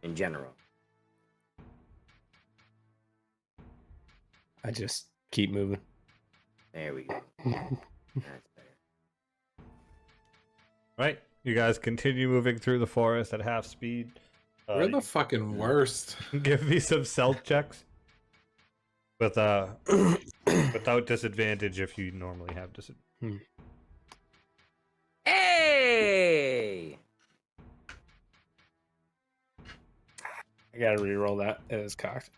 In general. I just keep moving. There we go. That's better. Right? You guys continue moving through the forest at half speed. We're the fucking worst. Give me some stealth checks. With without disadvantage if you normally have disadvantage. Hey! I gotta re-roll that. It is cocked.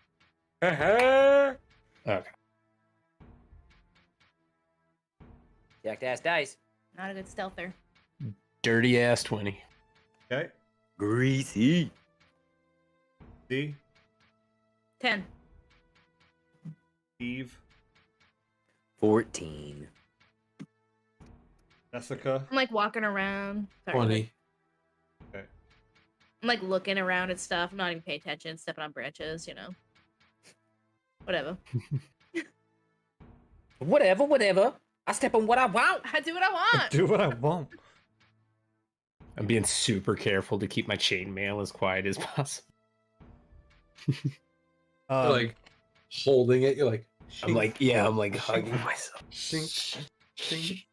Jacked Okay. ass dice. Not a good stealther. Dirty ass 20. Okay. Greasy. D. 10. Eve. 14. Jessica. I'm like walking around. Sorry. 20. I'm like looking around at stuff. I'm not even paying attention, stepping on branches, you know. Whatever. Whatever. I step on what I want. I do what I want. Do what I want. I'm being super careful to keep my chainmail as quiet as possible. You're like holding it. You're like, I'm like hugging myself. shink, shink.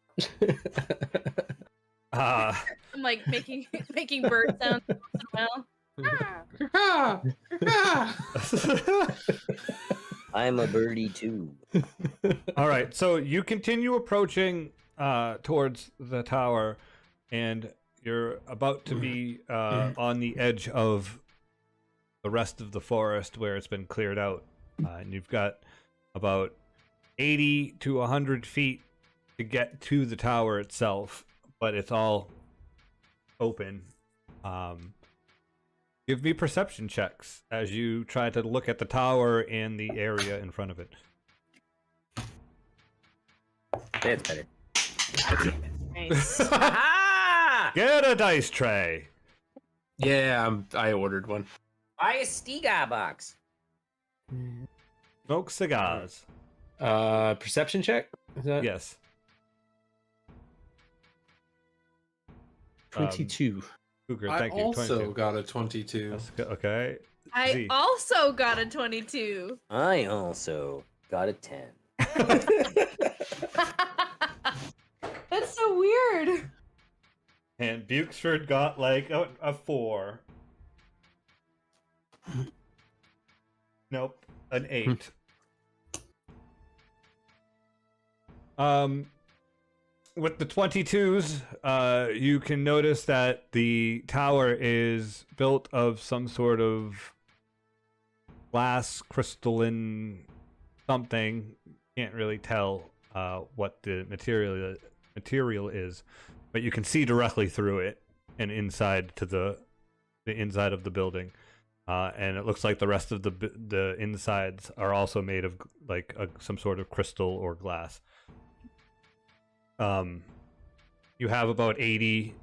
I'm like making bird sounds once in a while. Ah, ah. I'm a birdie too. All right, so you continue approaching towards the tower, and you're about to be on the edge of the rest of the forest where it's been cleared out, and you've got about 80 to 100 feet to get to the tower itself, but it's all open. Give me perception checks as you try to look at the tower and the area in front of it. That's better. Nice. Ha! Get a dice tray. Yeah, I ordered one. Buy a Stiga box. Smoke cigars. Perception check? Is that Yes. 22? Cougar, I thank you. also 22. got a 22. That's good. Okay. I Z. also got a 22. I also got a 10. That's so weird. And Bukesford got like a 4. Nope, an 8. With the 22s, you can notice that the tower is built of some sort of glass, crystalline something. Can't really tell what the material is, but you can see directly through it and inside to the inside of the building. And it looks like the rest of the insides are also made of like some sort of crystal or glass. You have about 80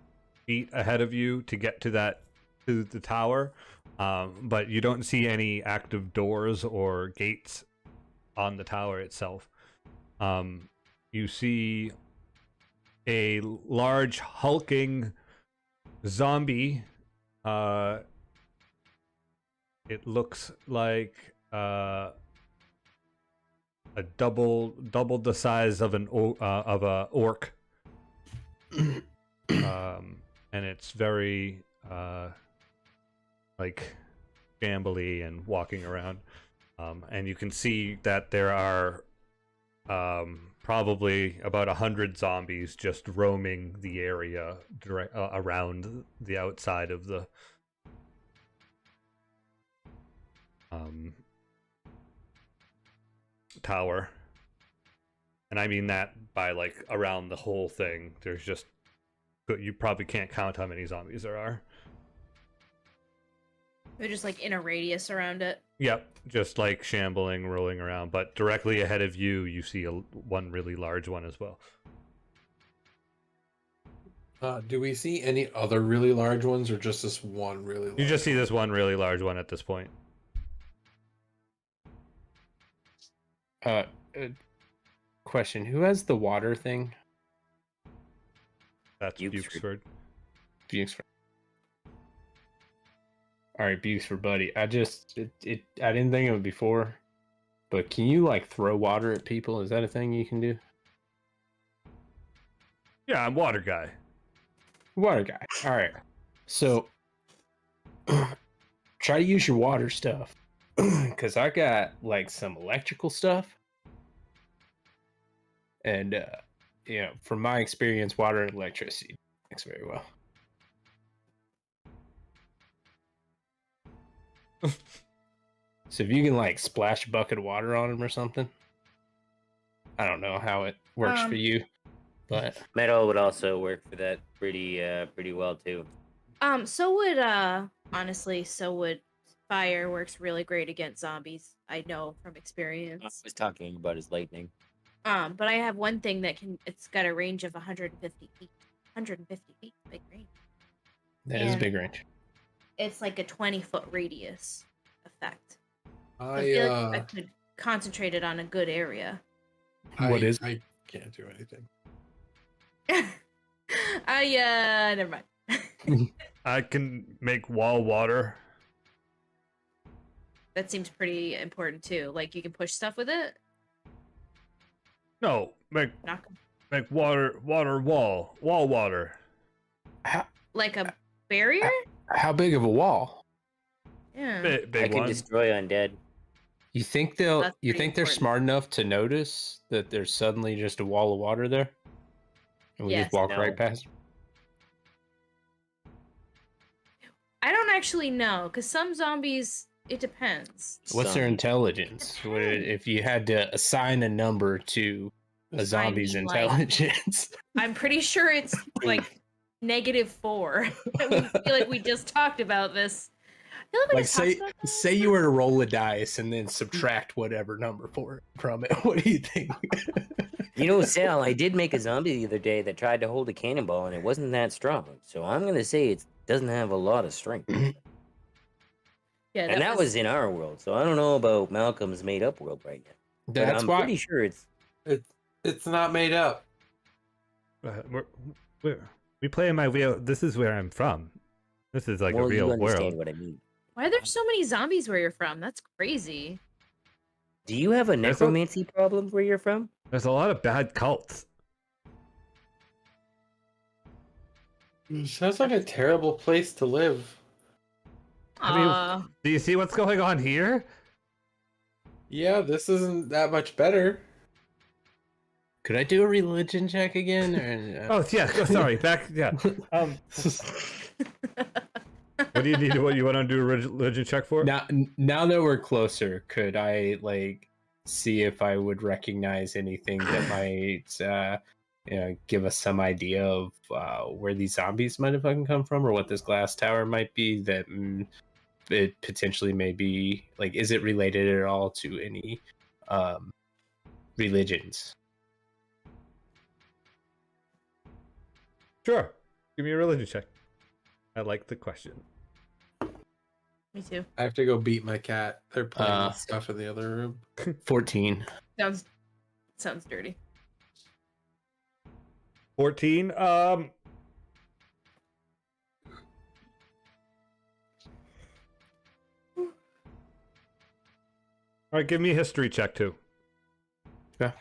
feet ahead of you to get to the tower, but you don't see any active doors or gates on the tower itself. You see a large hulking zombie. It looks like a double the size of of a orc, and it's very like shambly and walking around, and you can see that there are probably about 100 zombies just roaming the area around the outside of the tower. And I mean that by like around the whole thing. There's just, you probably can't count how many zombies there are. They're just like in a radius around it. Yep, just like shambling, rolling around. But directly ahead of you, you see one really large one as well. Do we see any other really large ones, or just this one really large? You just see this one really large one at this point. Question: who has the water thing? That's Bukesford. Bukesford. All right, Bukesford, buddy. I didn't think of it before, but can you like throw water at people? Is that a thing you can do? Yeah, I'm water guy. Water guy. All right. So try to use your water stuff because I got like some electrical stuff, and from my experience, water and electricity mix very well. So if you can like splash a bucket of water on him or something, I don't know how it works for you, but Metal would also work for that pretty well too. So would honestly, so would fire. Works really great against zombies. I know from I experience. was talking about his lightning. But I have one thing that it's got a range of 150 feet. 150 feet, big range. that is a And big range. It's like a 20-foot radius effect. I I feel like I could concentrate it on a good area. What is? I can't do anything. Never mind. I can make wall water. That seems pretty important too. Like you can push stuff with it. No, make Not water wall water. like a barrier. How big of a wall? Yeah. I Big can one. destroy undead. You think That's You pretty think they're important. smart enough to notice that there's suddenly just a wall of water there, and we Yes. just walk No. right past? I don't actually know because some zombies. It depends. What's their Zombies. intelligence? If you had to assign a number to a Assign zombie's me, like- intelligence, I'm pretty sure it's like -4. I feel like we just talked about this. I feel like we like just talked say about this. say you were to roll a dice and then subtract whatever number from it. What do you think? You know, Sal, I did make a zombie the other day that tried to hold a cannonball and it wasn't that strong. So I'm gonna say it doesn't have a lot of strength. Yeah, And that was in our world. So I don't know about Malcolm's made up world right now. But That's I'm why. pretty sure it's It's not made up. We play in my real. This is where I'm from. This is like well, a real you understand world. what I mean. Why are there so many zombies where you're from? That's crazy. Do you have a There's a- necromancy problem where you're from? There's a lot of bad cults. Sounds like a terrible place to live. I mean, Aw. Do you see what's going on here? Yeah, this isn't that much better. Could I do a religion check again? Or, Oh yeah. Oh, sorry. Back. Yeah. What do you need? What you want to do a religion check for? now that we're closer, could I like see if I would recognize anything that might give us some idea of where these zombies might have fucking come from, or what this glass tower might be that it potentially may be like? Is it related at all to any religions? Sure. Give me a religion check. I like the question. Me too. I have to go beat my cat. They're playing Uh. with stuff in the other room. 14. Sounds dirty. 14. All right, give me a history check too. Yeah.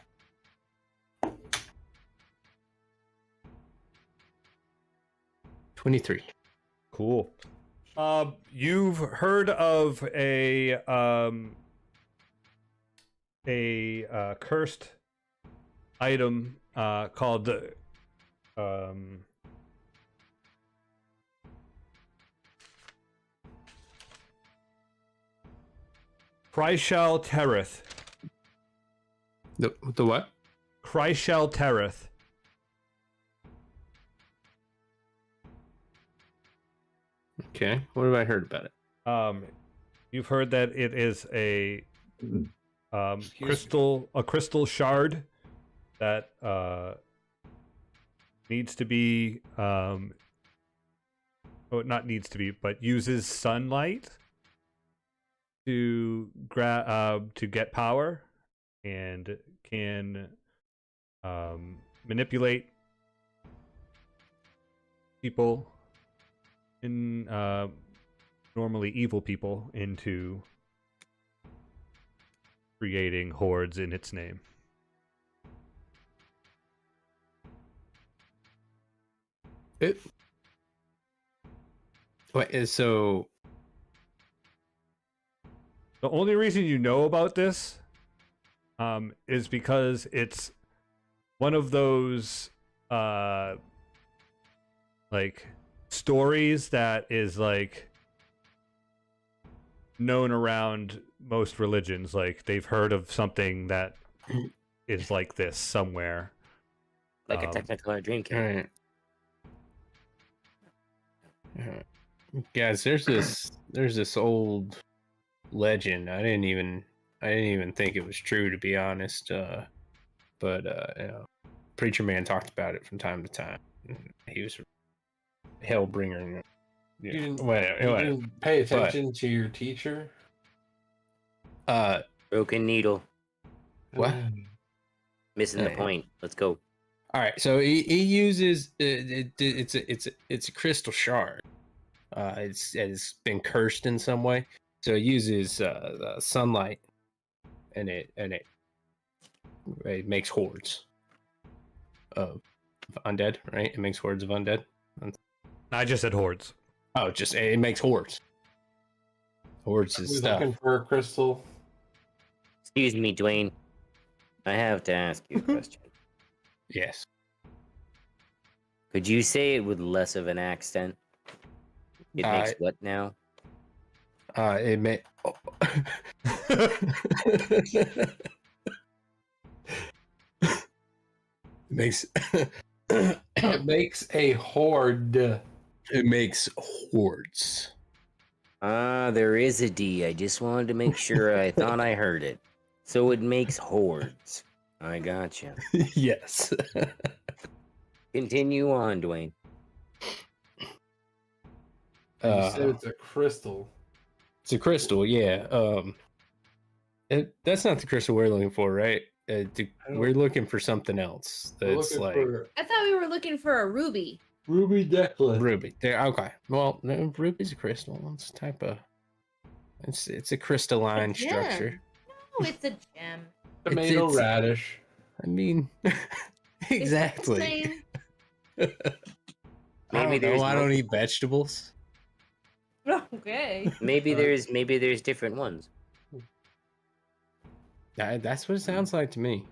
23. Cool. You've heard of a cursed item called Cryshell Terith. The what? Cryshell Terith. Okay. What have I heard about it? You've heard that it is a Excuse me. crystal shard that needs to be not needs to be, but uses sunlight to get power and can manipulate people in normally evil people into creating hordes in its name. So The only reason you know about this is because it's one of those like stories that is like known around most religions. Like they've heard of something that is like this somewhere. Like a Technicolor Dreamcast. Alright. Guys, there's this old legend. I didn't even think it was true, to be honest. But you know, Preacher Man talked about it from time to time. He was a hellbringer. You didn't, Whatever, you whatever. didn't pay attention to your teacher? Broken needle. What? Missing the point. Let's go. All right, so he uses it's a crystal shard. It's been cursed in some way, so it uses the sunlight, and it makes hordes of undead. Right? It makes hordes of undead. I just said hordes. Oh, it makes hordes. Hordes Are is we stuff. looking for a crystal? Excuse me, Dwayne. I have to ask you a question. Yes. Could you say it with less of an accent? It makes what now? It may. Oh. It makes. It makes a horde. It makes hordes. There is a D. I just wanted to make sure I thought I heard it. So it makes hordes. I gotcha. Yes. Continue on, Dwayne. You said it's a crystal. It's a crystal, yeah. That's not the crystal we're looking for, right? We're looking for something else. We're That's looking like for I thought we were looking for a ruby. ruby necklace. ruby. There, okay. Well, no, ruby's a crystal. It's a type of. It's a crystalline gem. structure. Oh, it's a gem. Tomato it's- radish. I mean, exactly. Same. Maybe there's I don't multiple. eat vegetables. Okay. Maybe there's different ones. That's what it sounds like to me.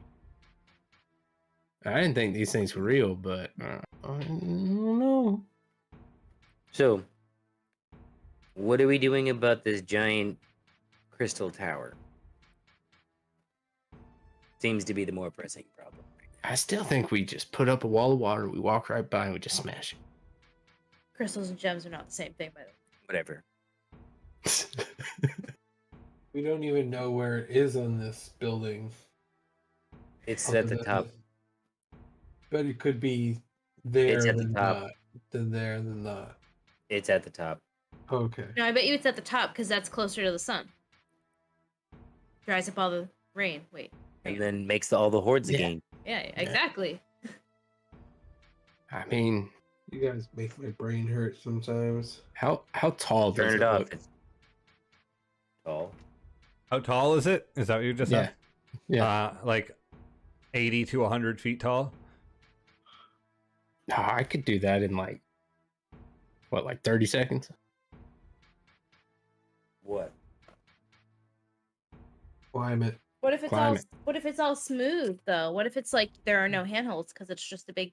I didn't think these things were real, but I don't know. So, what are we doing about this giant crystal tower? Seems to be the more pressing problem. I still think we just put up a wall of water, we walk right by, and we just smash Crystals and gems are not the same thing, by the way. Whatever. it. We don't even know where it is on this building. It's Other at the than top. this. But it could be there It's at the then top. not. Then there then not. It's at the top. Okay. No, I bet you it's at the top because that's closer to the sun. Dries up all the rain. Wait. And then makes all the hordes Yeah. again. Yeah, exactly. I mean, You guys make my brain hurt sometimes. how tall does Turn it it off. look? It's tall. How tall is it? Is that what you just Yeah. said? Yeah. Like 80 to 100 feet tall. No, I could do that in like 30 seconds? What? Climate. What if it's Climate. all smooth though? What if it's like there are no handholds because it's just a big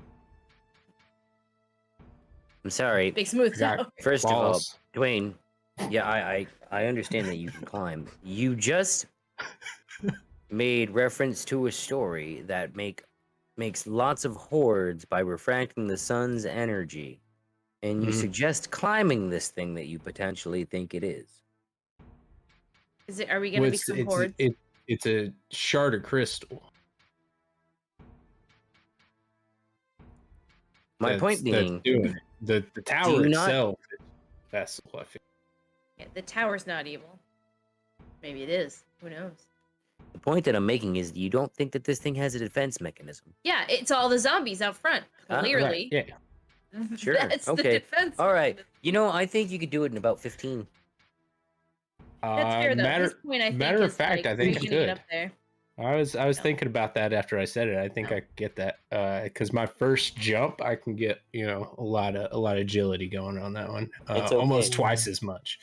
I'm sorry. smooth Got tower? First of all, Balls. Dwayne, yeah, I understand that you can climb. You just made reference to a story that makes lots of hordes by refracting the sun's energy. And you Mhm. suggest climbing this thing that you potentially think it is. Is it? Are we gonna Well, be some hordes? it's a shard of crystal. My that's- point that's being, doing it. The tower you not- itself is a vessel, I feel. Yeah, the tower's not evil. Maybe it is. Who knows? the point that I'm making is you don't think that this thing has a defense mechanism. Yeah, it's all the zombies out front. Ah, right, Clearly. Yeah. Sure, That's okay. the defense. All right. mechanism. You know, I think you could do it in about 15. That's fair though. At Matter this point, I think matter of it's, fact, like, I think we're you gonna get could. up there. I was thinking about that after I said it. I think I could get that because my first jump, I can get a lot of agility going on that one. It's okay. Almost twice as much.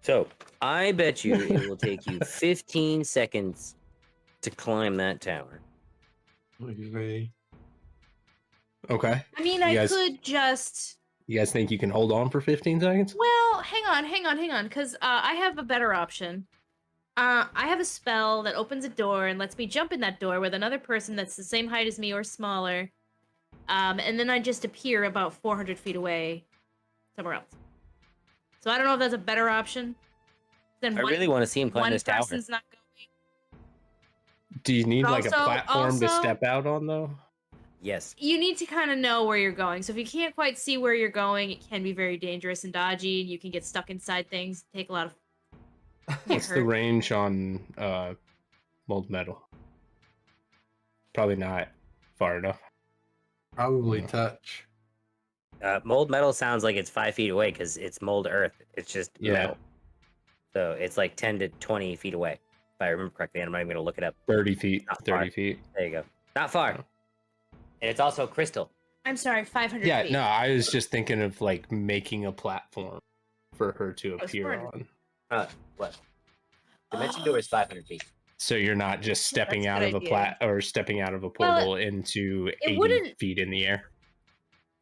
So I bet you it will take you 15 seconds to climb that tower. Okay. I mean, You I guys- could just. You guys think you can hold on for 15 seconds? Well, hang on, because I have a better option. I have a spell that opens a door and lets me jump in that door with another person that's the same height as me or smaller. And then I just appear about 400 feet away somewhere else. So I don't know if that's a better option. Then I really want to see him climb one this tower. person's not going. Do you need like a Also- platform to also- step out on though? Yes. You need to kind of know where you're going. So if you can't quite see where you're going, it can be very dangerous and dodgy, and you can get stuck inside things, take a lot of. What's the range on mold metal? Probably not far enough. Probably touch. Mold metal sounds like it's 5 feet away because it's mold earth. It's just metal. So it's like 10 to 20 feet away. If I remember correctly, I'm not even going to look it up. 30 feet. Not 30 far. feet. There you go. Not far. Oh. And it's also crystal. I'm sorry, 500 Yeah, feet. no, I was just thinking of like making a platform for her to was appear wondering. on. What? Dimension door is 500 feet. So you're not just stepping That's out a of good a plat or stepping out of a Well, portal into 80 wouldn't- feet in the air.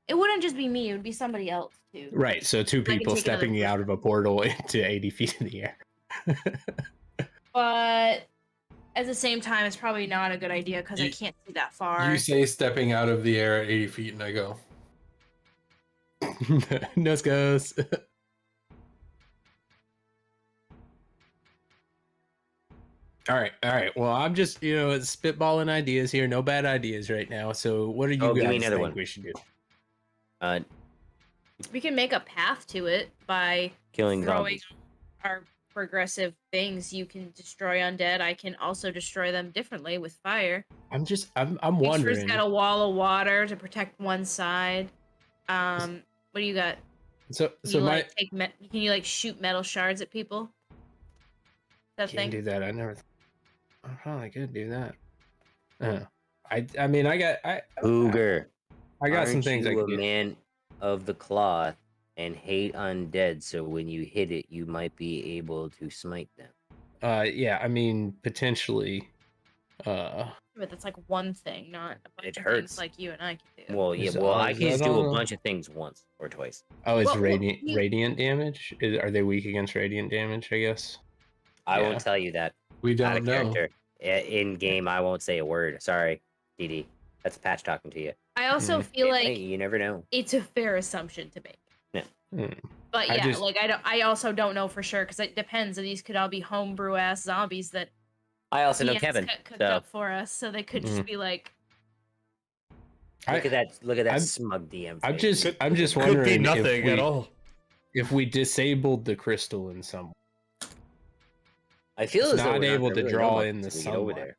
It wouldn't just be me; it would be somebody else too. Right. So two can people take another stepping out person. of a portal into 80 feet in the air. But at the same time, it's probably not a good idea because I You- can't see that far. You say stepping out of the air at 80 feet, and I go, Nose goes. All right. Well, I'm just spitballing ideas here. No bad ideas right now. So, what do you Oh, give me guys another think one. we should do? We can make a path to it by Killing throwing zombies. our progressive things. You can destroy undead. I can also destroy them differently with fire. I'm Make sure wondering. it's got a wall of water to protect one side. What do you got? So Can so you, my like, can you like shoot metal shards at people? That can't thing. do that. I probably could do that. I mean I got Cougar. some aren't things I you can a do. man of the cloth and hate undead, so when you hit it, you might be able to smite them. Yeah, I mean potentially. But that's like one thing, not a bunch It of hurts. things like you and I can do. Well, yeah. Is- Well, I is can just that do a all? bunch of things once or twice. Oh, it's Well, you- radiant damage. Are they weak against radiant damage? I guess. I Yeah. won't tell you that. we Out don't of know. character. In game, I won't say a word. Sorry, DD. That's Patch talking to you. I also Mhm. feel Hey, like you never know. it's a fair assumption to make. Hmm. But I yeah, just- like I also don't know for sure because it depends. These could all be homebrew ass zombies that I also know DMs Kevin. cooked So up for us, so they could just be like, look at that. Look at that I'm- smug DM. I'm face. just I'm just Could be wondering nothing at all. if we disabled the crystal in some. I feel it's as though not we're able gonna to really draw know much in the until we get over sunlight. there.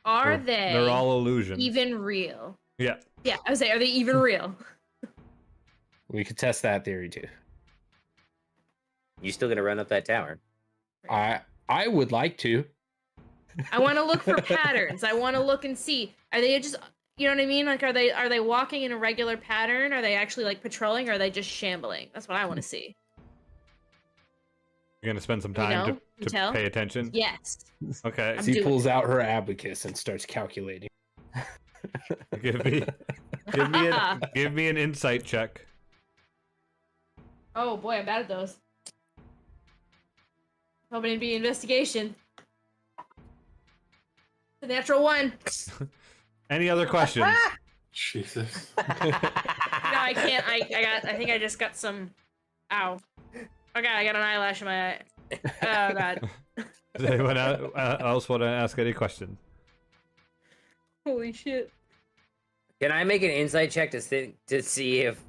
are they They're all illusions. even real? Yeah. Yeah, I would say, are they even real? We could test that theory too. You still gonna run up that tower? I would like to. I want to look for patterns. I want to look and see. Are they just, you know what I mean? Like, are they walking in a regular pattern? Are they actually like patrolling? Or are they just shambling? That's what I want to see. You're gonna spend some You time know? to, You to tell? pay attention. Yes. Okay. I'm She doing pulls it. out her abacus and starts calculating. Give me an insight check. Oh boy, I'm bad at those. Hoping it'd be investigation. The natural one. Any other questions? Jesus. No, I can't. I think I just got some. Ow. Oh god, I got an eyelash in my eye. Oh god. Does anyone else want to ask any questions? Holy shit. Can I make an insight check to see if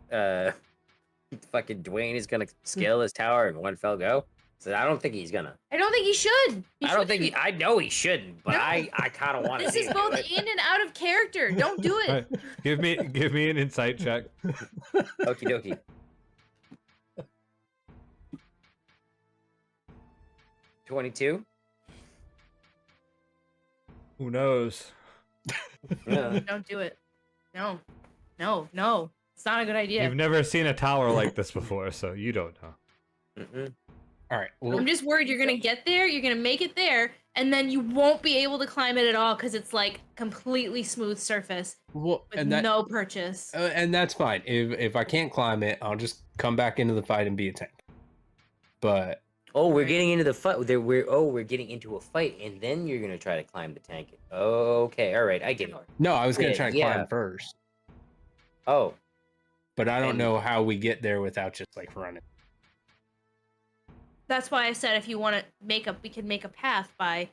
fucking Dwayne is gonna scale this tower in one fell go? So I don't think he's gonna. I don't think he should. He I don't think shouldn't. I know he shouldn't, but No. I kind of want to. This see is him both do it. in and out of character. Don't do it. Alright, give me an insight check. Okie dokie. $22. Who knows? Yeah. Don't do it. No. No. It's not a good idea. You've never seen a tower like this before, so you don't know. Mm-mm. All right. Well, I'm just worried you're gonna get there, you're gonna make it there, and then you won't be able to climb it at all because it's like completely smooth surface with no purchase. And that's fine. If I can't climb it, I'll just come back into the fight and be a tank. But Oh, we're getting into the fight. We're getting into a fight, and then you're gonna try to climb the tank. Okay, all right, I get it. no, I was gonna try and Yeah. climb first. Oh, But I don't And- know how we get there without just like running. That's why I said if you want to we can make a path by,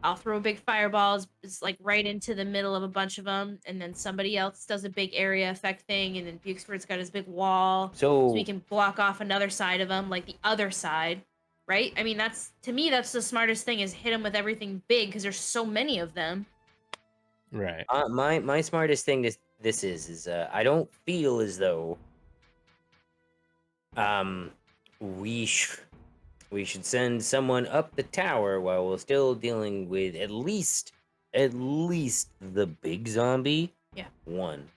I'll throw big fireballs, it's like right into the middle of a bunch of them, and then somebody else does a big area effect thing, and then Bukesford's got his big wall, so so we can block off another side of them, like the other side, right? I mean, that's the smartest thing is hit them with everything big because there's so many of them. Right. my smartest thing this is I don't feel as though we should send someone up the tower while we're still dealing with at least the big zombie. Yeah. 1,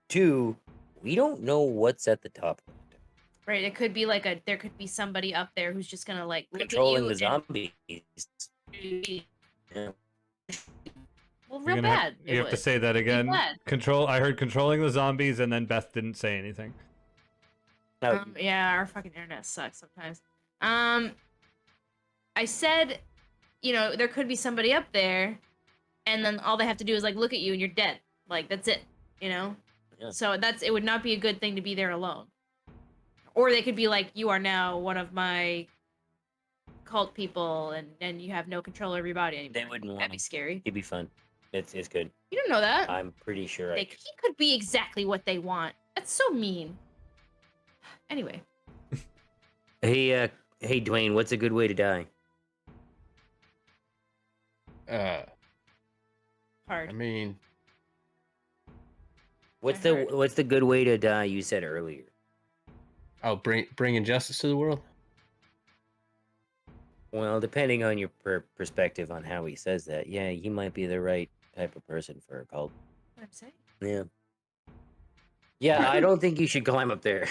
2, we don't know what's at the top of it. Right, it could be like there could be somebody up there who's just gonna like look at Controlling you the zombies. Yeah. well, You're real gonna bad. you have to say that again. bad. I heard controlling the zombies, and then Beth didn't say anything. No, Yeah, our fucking internet sucks sometimes. I said, there could be somebody up there, and then all they have to do is like look at you and you're dead. Like that's it, Yeah. So it would not be a good thing to be there alone. Or they could be like, you are now one of my cult people, and you have no control over your body anymore. They wouldn't want That'd be to. scary. It'd be fun. It's good. You don't know that. I'm pretty sure. He could be exactly what they want. That's so mean. Anyway. Hey, Dwayne, what's a good way to die? I Hard. mean, What's I heard. what's the good way to die? You said earlier. bring injustice to the world. Well, depending on your perspective on how he says that, yeah, he might be the right type of person for a cult. What I'm saying. Yeah. Yeah, I don't think you should climb up there.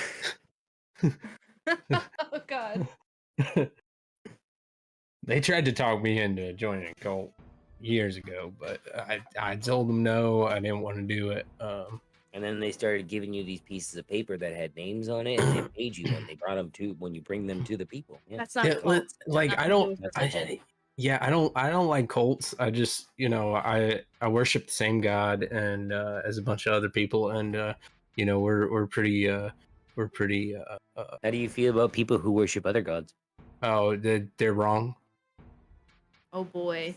Oh God. They tried to talk me into joining a cult years ago, but I told them no, I didn't want to do it. And then they started giving you these pieces of paper that had names on it, and they paid you when they brought them when you bring them to the people. Yeah. That's not Yeah, cool. like Not I cool. don't. That's I don't like cults. I just I worship the same God and as a bunch of other people, and we're pretty How do you feel about people who worship other gods? oh they're wrong. Oh boy.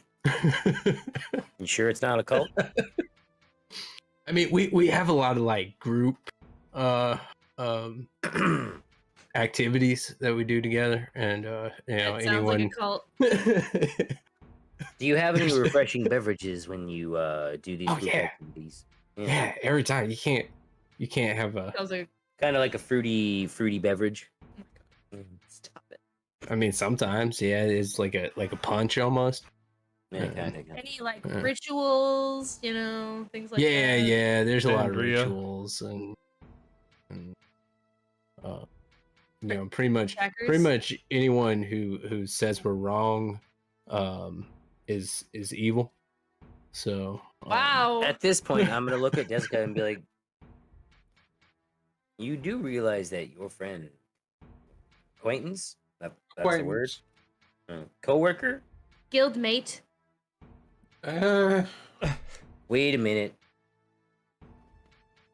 You sure it's not a cult? I mean, we have a lot of like group activities that we do together, and That sounds anyone. like a cult. Do you have any refreshing beverages when you do these Oh, group yeah. activities? Yeah, every time you can't have a. Sounds like Kind of like a fruity beverage. stop it. I mean, sometimes it's like a punch almost. Yeah, Yeah. kind of. Any like Yeah. rituals, things like Yeah, that. yeah. There's a lot of Sangria. rituals and pretty much Crackers? anyone who says we're wrong is evil. So Wow. At this point, I'm gonna look at Desika and be like, "You do realize that your friend, acquaintance, that's the word, coworker? Guildmate. Wait a minute.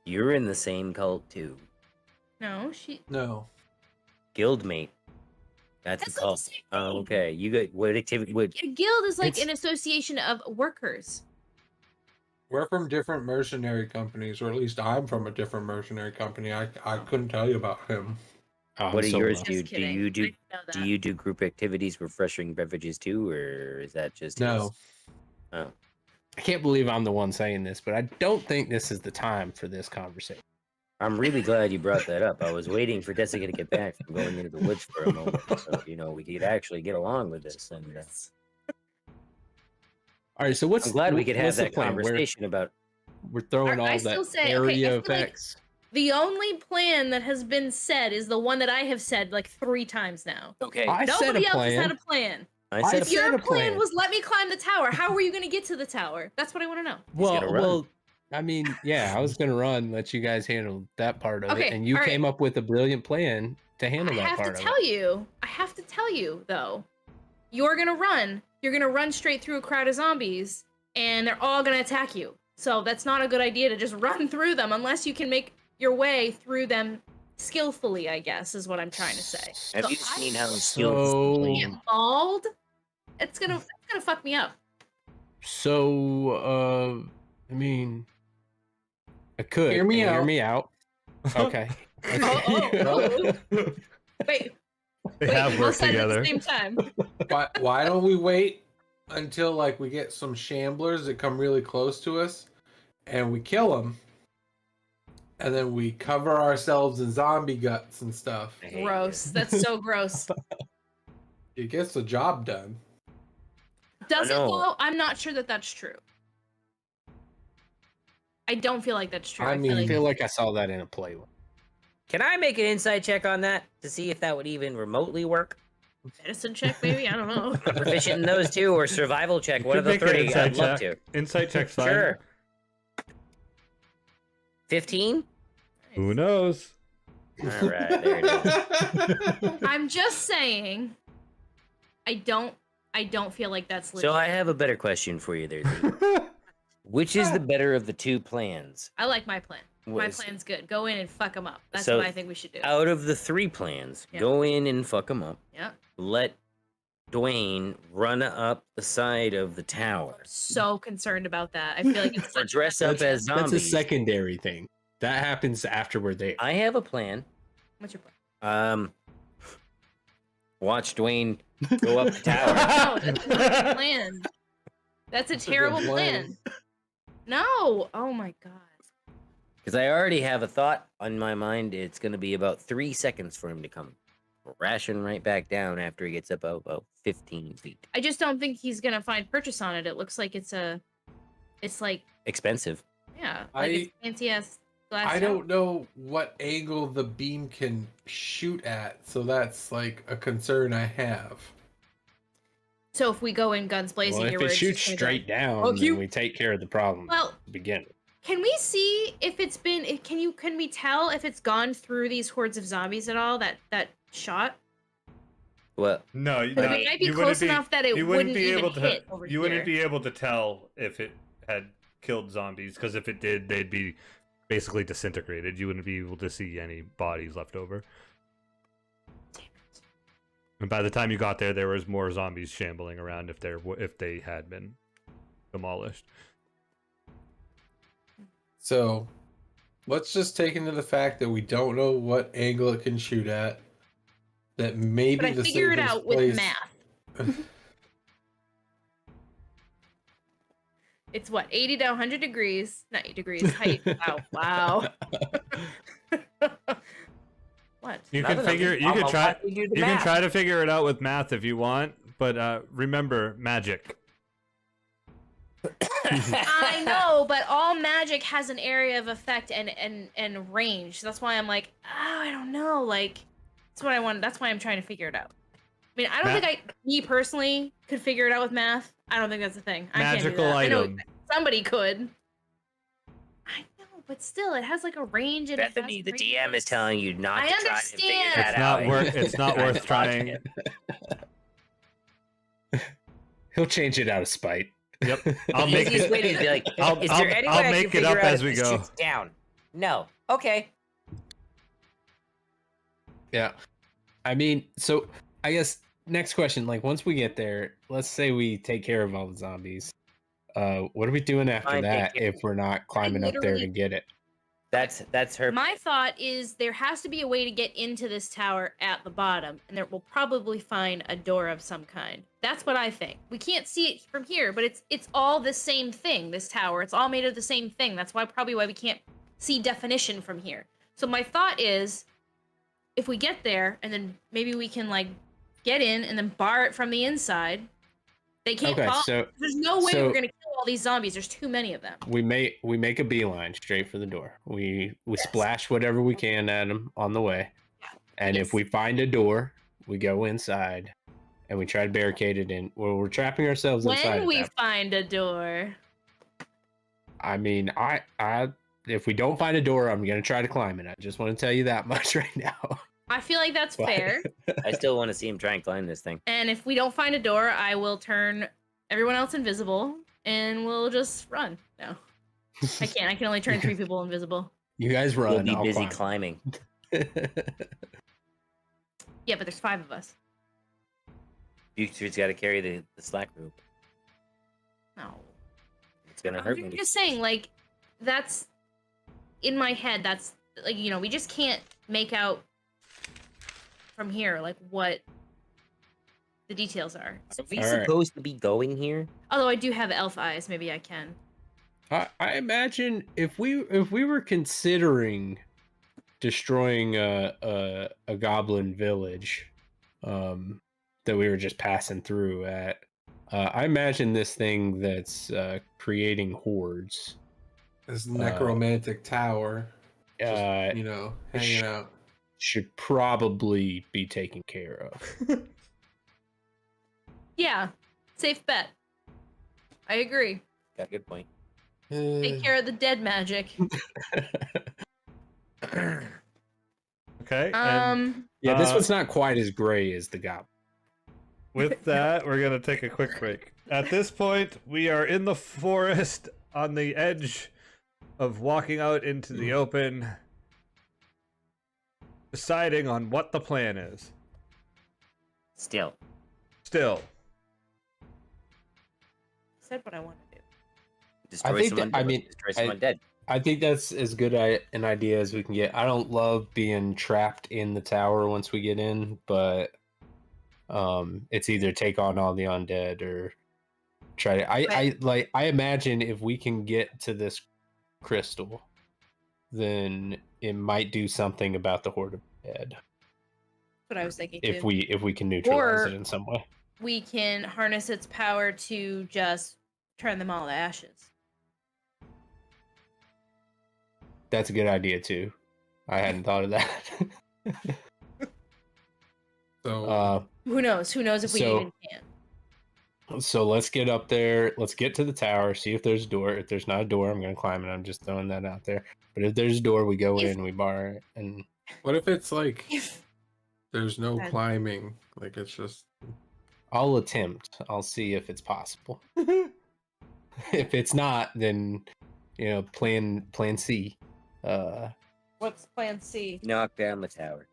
You're in the same cult too. No, she. No. Guildmate. That's That's the not the cult. same Oh, thing. okay. You got what activity? What? A guild is like It's- an association of workers. We're from different mercenary companies, or at least I'm from a different mercenary company. I couldn't tell you about him. What do yours Just do? kidding. Do you I do? didn't know that. Do you do group activities, refreshing beverages too, or is that just his? No. Oh, I can't believe I'm the one saying this, but I don't think this is the time for this conversation. I'm really glad you brought that up. I was waiting for Desika to get back from going into the woods for a moment, so we could actually get along with this. And All right, so what's I'm glad we could have what's the that plan? conversation about. We're throwing I all still that say, okay, I area feel like- effects. The only plan that has been said is the one that I have said like 3 times now. Okay, I said Nobody a else has plan. had a plan. I said. I Your said a plan plan. was let me climb the tower. How were you going to get to the tower? That's what I want to know. gonna run. Well, I mean, yeah, I was gonna run, let you guys handle that part of Okay, it, and you all right. came up with a brilliant plan to handle I that have part to of tell it. you. I have to tell you though. You're going to run. You're going to run straight through a crowd of zombies and they're all going to attack you. So that's not a good idea to just run through them unless you can make your way through them skillfully, I guess, is what I'm trying to say. Have So you I seen how So- skilled get mauled? It's gonna fuck me up. So, I mean, I could Hear me hear out. me out. Okay. Oh. Wait, They wait, have we both worked said it together. at the same time. Why don't we wait until like we get some shamblers that come really close to us, and we kill them, and then we cover ourselves in zombie guts and stuff. I hate Gross. this. That's so gross. It gets the job done. Does it know. though? I'm not sure that that's true. I don't feel like that's true. I I mean- feel like I saw that in a play. Can I make an insight check on that to see if that would even remotely work? Medicine check, maybe? I don't know. Proficient in those two, or survival check? You One of could the make an three. insight I'd love check. to. Insight check's fine. Sure. 15. Who knows? All right, there it is. I'm just saying. I don't feel like that's legit. So I have a better question for you there. Zeke. Which is the better of the two plans? I like my plan. My Was- plan's good. Go in and fuck them up. That's So, what I think we should do. Out of the 3 plans, Yeah. go in and fuck them up. Yeah. Let Dwayne run up the side of the tower. So concerned about that. I feel like it's Or such dress up as That's zombies. a secondary thing. That happens after we're there. I have a plan. What's your plan? Watch Dwayne go up the tower. No, that's not a plan. That's a That's a good terrible plan. plan. No. Oh my god. Because I already have a thought on my mind. It's going to be about 3 seconds for him to come crashing right back down after he gets up about 15 feet. I just don't think he's gonna find purchase on it. It looks like it's like Expensive. yeah, like it's fancy ass glass. I tower. don't know what angle the beam can shoot at, so that's like a concern I have. So if we go in guns blazing, Well, if you're it worried shoots it's gonna straight go- down, Oh, then you- we take care of the problem Well, to begin with. can we see if it's been? Can we tell if it's gone through these hordes of zombies at all? That shot. Well, No, Because it might be you close wouldn't be. enough that it You wouldn't wouldn't be even able to. hit over You wouldn't here. be able to tell if it had killed zombies, because if it did, they'd be basically disintegrated. You wouldn't be able to see any bodies left over. And by the time you got there was more zombies shambling around if they had been demolished. So let's just take into the fact that we don't know what angle it can shoot at. That maybe But I the figure it safest out with place- math. It's what, 80 to 100 degrees, not 8 degrees height. Wow. What? You can nothing, figure. I'm You can gonna try. watch you do the You can math. try to figure it out with math if you want, but remember magic. I know, but all magic has an area of effect and range. That's why I'm like, oh, I don't know. Like, that's what I want. That's why I'm trying to figure it out. I mean, I don't think me personally could figure it out with math. I don't think that's a thing. I Magical can't do that. I item. know somebody could. I know, but still, it has like a range. And it has Bethany, the range. DM is telling you not I to try to figure understand. that It's not out. worth. It's not Try to worth watch trying. it. He'll change it out of spite. Yep. I'll The make easiest it. way to be like, I'll- is there I'll- any I'll way I make can it up figure out as if we this go. shit's down? No. Okay. Yeah. I mean, so I guess next question, like once we get there, let's say we take care of all the zombies. What are we doing after Fine, take that care. if we're not climbing up there to literally- get it? That's her. My thought is there has to be a way to get into this tower at the bottom, and there will probably find a door of some kind. That's what I think. We can't see it from here, but it's all the same thing. This tower, it's all made of the same thing. That's probably why we can't see definition from here. So my thought is, if we get there, and then maybe we can like get in and then bar it from the inside, They can't Okay, follow. so There's no way so- we're gonna kill all these zombies. There's too many of them. we make a beeline straight for the door. We splash whatever we can at them on the way, and if Yes. we find a door, we go inside and we try to barricade it in. Well, we're trapping ourselves inside. When at we that find a door, I mean, I if we don't find a door, I'm gonna try to climb it. I just want to tell you that much right now. I feel like that's But- fair. I still want to see him try and climb this thing. And if we don't find a door, I will turn everyone else invisible and we'll just run. No, I can't. I can only turn 3 people invisible. You guys We'll run. be I'll busy climb. climbing. Yeah, but there's 5 of us. Future's got to carry the slack rope. No. It's gonna hurt I'm me. just saying, like, that's in my head. That's like, we just can't make out from here, like, what the details are. Are we All right. supposed to be going here? Although I do have elf eyes, maybe I can. I imagine if we were considering destroying a goblin village, that we were just passing through at, I imagine this thing that's creating hordes. This necromantic tower, just, Sh- hanging out. should probably be taken care of. Yeah, safe bet. I agree. Got a good point. Take care of the dead magic. Okay. And Yeah, this Uh, one's not quite as gray as the goblin. with that, we're going to take a quick break. At this point, we are in the forest on the edge of walking out into the open, deciding on what the plan is. Still, Still, Said what I want to do. destroy think some that- I undead. mean, Destroy some undead. I think that's as good an idea as we can get. I don't love being trapped in the tower once we get in, but it's either take on all the undead or try to. I imagine if we can get to this crystal, then it might do something about the horde of dead. That's what I was thinking If too. we can neutralize Or- it in some way. We can harness its power to just turn them all to ashes. That's a good idea too. I hadn't thought of that. So Who knows? Who knows if we So- even can? So let's get up there. Let's get to the tower. See if there's a door. If there's not a door, I'm gonna climb it. I'm just throwing that out there. But if there's a door, we go If- in, we bar it, and what if it's like If there's no That- climbing? Like it's just I'll attempt. I'll see if it's possible. If it's not, then plan C. what's plan C? Knock down the tower.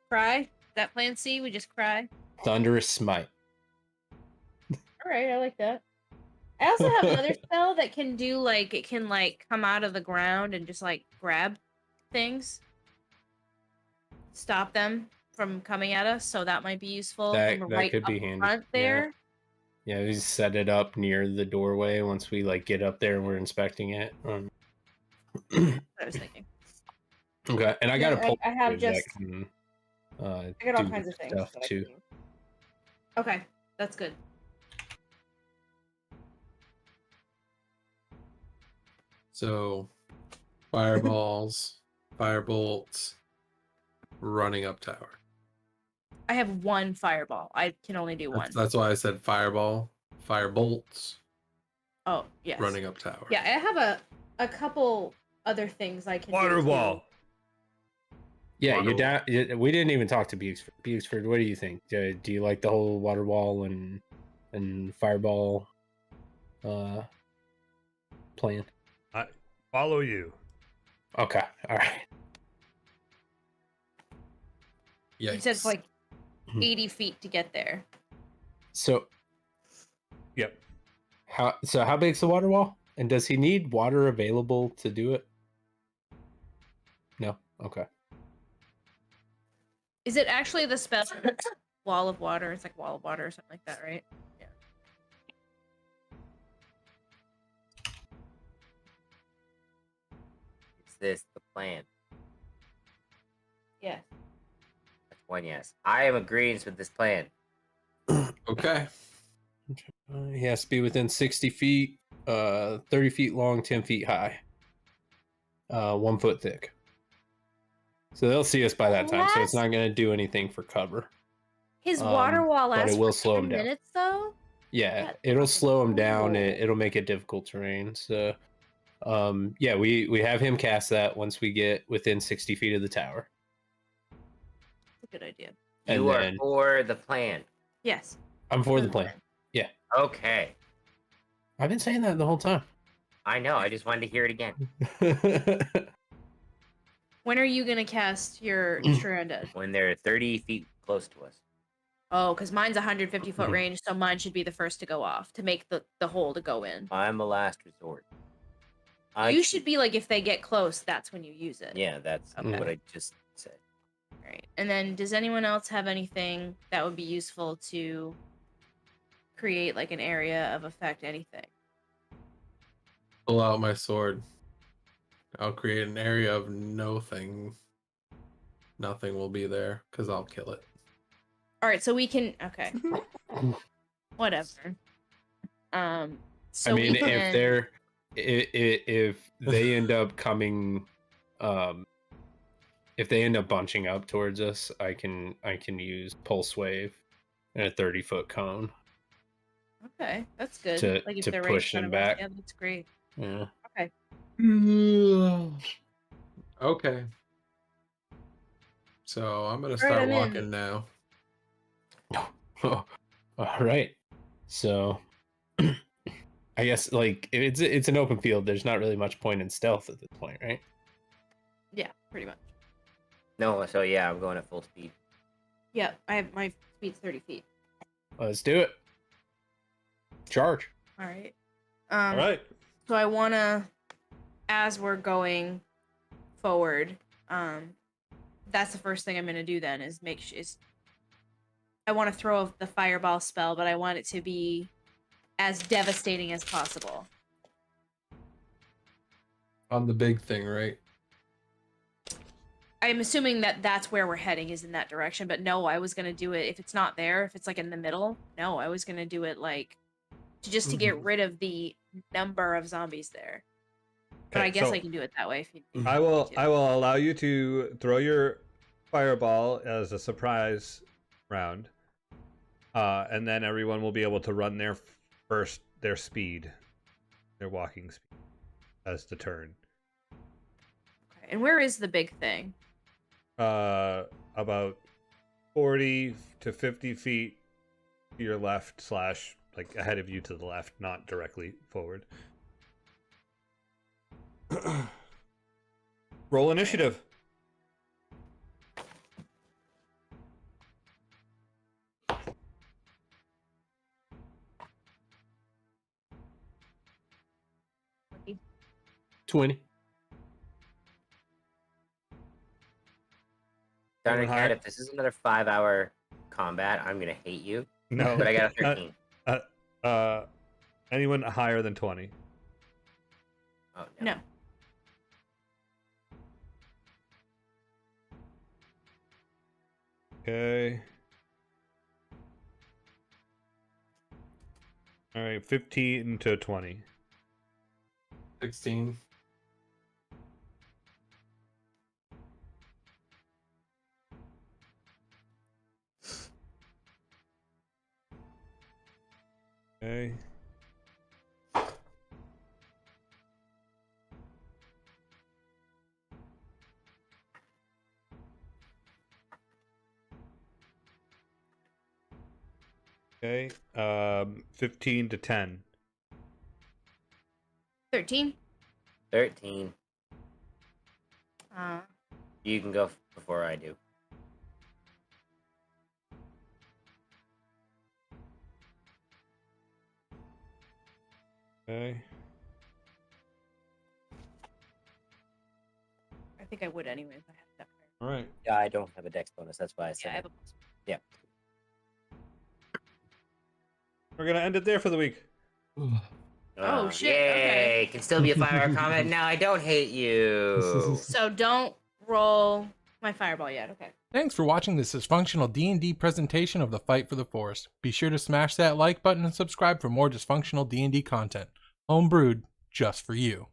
Cry? Is that plan C? We just cry? Thunderous smite. All right, I like that. I also have another spell that can do like it can like come out of the ground and just like grab things, stop them from coming at us. So that might be useful. That- when we're that right could up be handy, front yeah. there. Yeah, we just set it up near the doorway. Once we get up there, and we're inspecting it. What I was thinking. Okay, and I got a Yeah, pole. I have that just- can, I got all do kinds of things. stuff that I too. can use. Okay, that's good. so fireballs, firebolts, running up tower. I have one fireball. I can only do one. That's why I said fireball, firebolts, Oh, yes. running up tower. Yeah, I have a couple other things I can water do. wall. Yeah, Water you're down. We didn't even talk to Bukesford. Bukesford, what do you think? Do you like the whole water wall and fireball plan? Follow you. Okay, all right. Yeah. You said it's like Mhm. 80 feet to get there. So Yep. how big's the water wall? And does he need water available to do it? No. Okay. Is it actually the spell wall of water? It's like wall of water or something like that, right? Yeah. Is this the plan? Yeah. That's one yes. I am agreeing with this plan. Okay. He has to be within 60 feet, 30 feet long, 10 feet high, 1 foot thick. So they'll see us by that time. So it's not going to do anything for cover. His water wall but lasts it will for slow 10 him down. minutes, though? Yeah, That's it'll slow him fucking down. cool. It'll make it difficult terrain. So, yeah, we have him cast that once we get within 60 feet of the tower. That's a good idea. And You are then- for the plan. Yes. I'm for the plan. Okay. I've been saying that the whole time. I know. I just wanted to hear it again. When are you gonna cast your Destroy Undead? When they're 30 feet close to us. Oh, because mine's 150-foot range, so mine should be the first to go off to make the hole to go in. I'm a last resort. You should be like, if they get close, that's when you use it. Yeah, that's Okay. what I just said. Right. And then, does anyone else have anything that would be useful to create like an area of effect? Anything? Pull out my sword. I'll create an area of nothing. Nothing will be there because I'll kill it. All right, so we can. Okay. Whatever. So I mean, we can, if they're if they end up coming, if they end up bunching up towards us, I can use pulse wave and a 30-foot cone. Okay, that's good. to- like if to they're push right in them front of us, back. yeah, that's great. Yeah. Okay. So I'm gonna Alright, start I'm in. walking now. All right. So, I guess like it's an open field. There's not really much point in stealth at this point, right? Yeah, pretty much. No, so yeah, I'm going at full speed. Yeah, I have my speed's 30 feet. Let's do it. Charge. All right. All right. So I wanna, as we're going forward, that's the first thing I'm gonna do. Then is I want to throw the fireball spell, but I want it to be as devastating as possible. On the big thing, right? I'm assuming that that's where we're heading, is in that direction. But no, I was gonna do it if it's not there, if it's like in the middle. No, I was gonna do it like to get rid of the number of zombies there. But Okay, I guess so I can do it that way if you. I will allow you to throw your fireball as a surprise round, and then everyone will be able to run their speed, their walking speed, as the turn. Okay. And where is the big thing? About 40 to 50 feet to your left / like ahead of you to the left, not directly forward. Roll initiative. Okay. 20. Darn it, Anyone Cat, higher? if this is another 5-hour combat, I'm gonna hate you. No, But I got a 13. Anyone higher than 20? Oh, No. Okay. All right, 15 to 20. 16. Okay. Okay. 15 to 10. 13. 13. Uh, You can go before I do. Okay. I think I would anyway if I had that. All right. Yeah, I don't have a dex bonus. That's why I Yeah, said I have it. a plus. We're gonna end it there for the week. Oh, shit, Yay! okay. Can still be a 5-hour combat. Now I don't hate you. So don't roll my fireball yet. Okay. Thanks for watching this dysfunctional D&D presentation of the Fight for the Forest. Be sure to smash that like button and subscribe for more dysfunctional D&D content. Homebrewed just for you.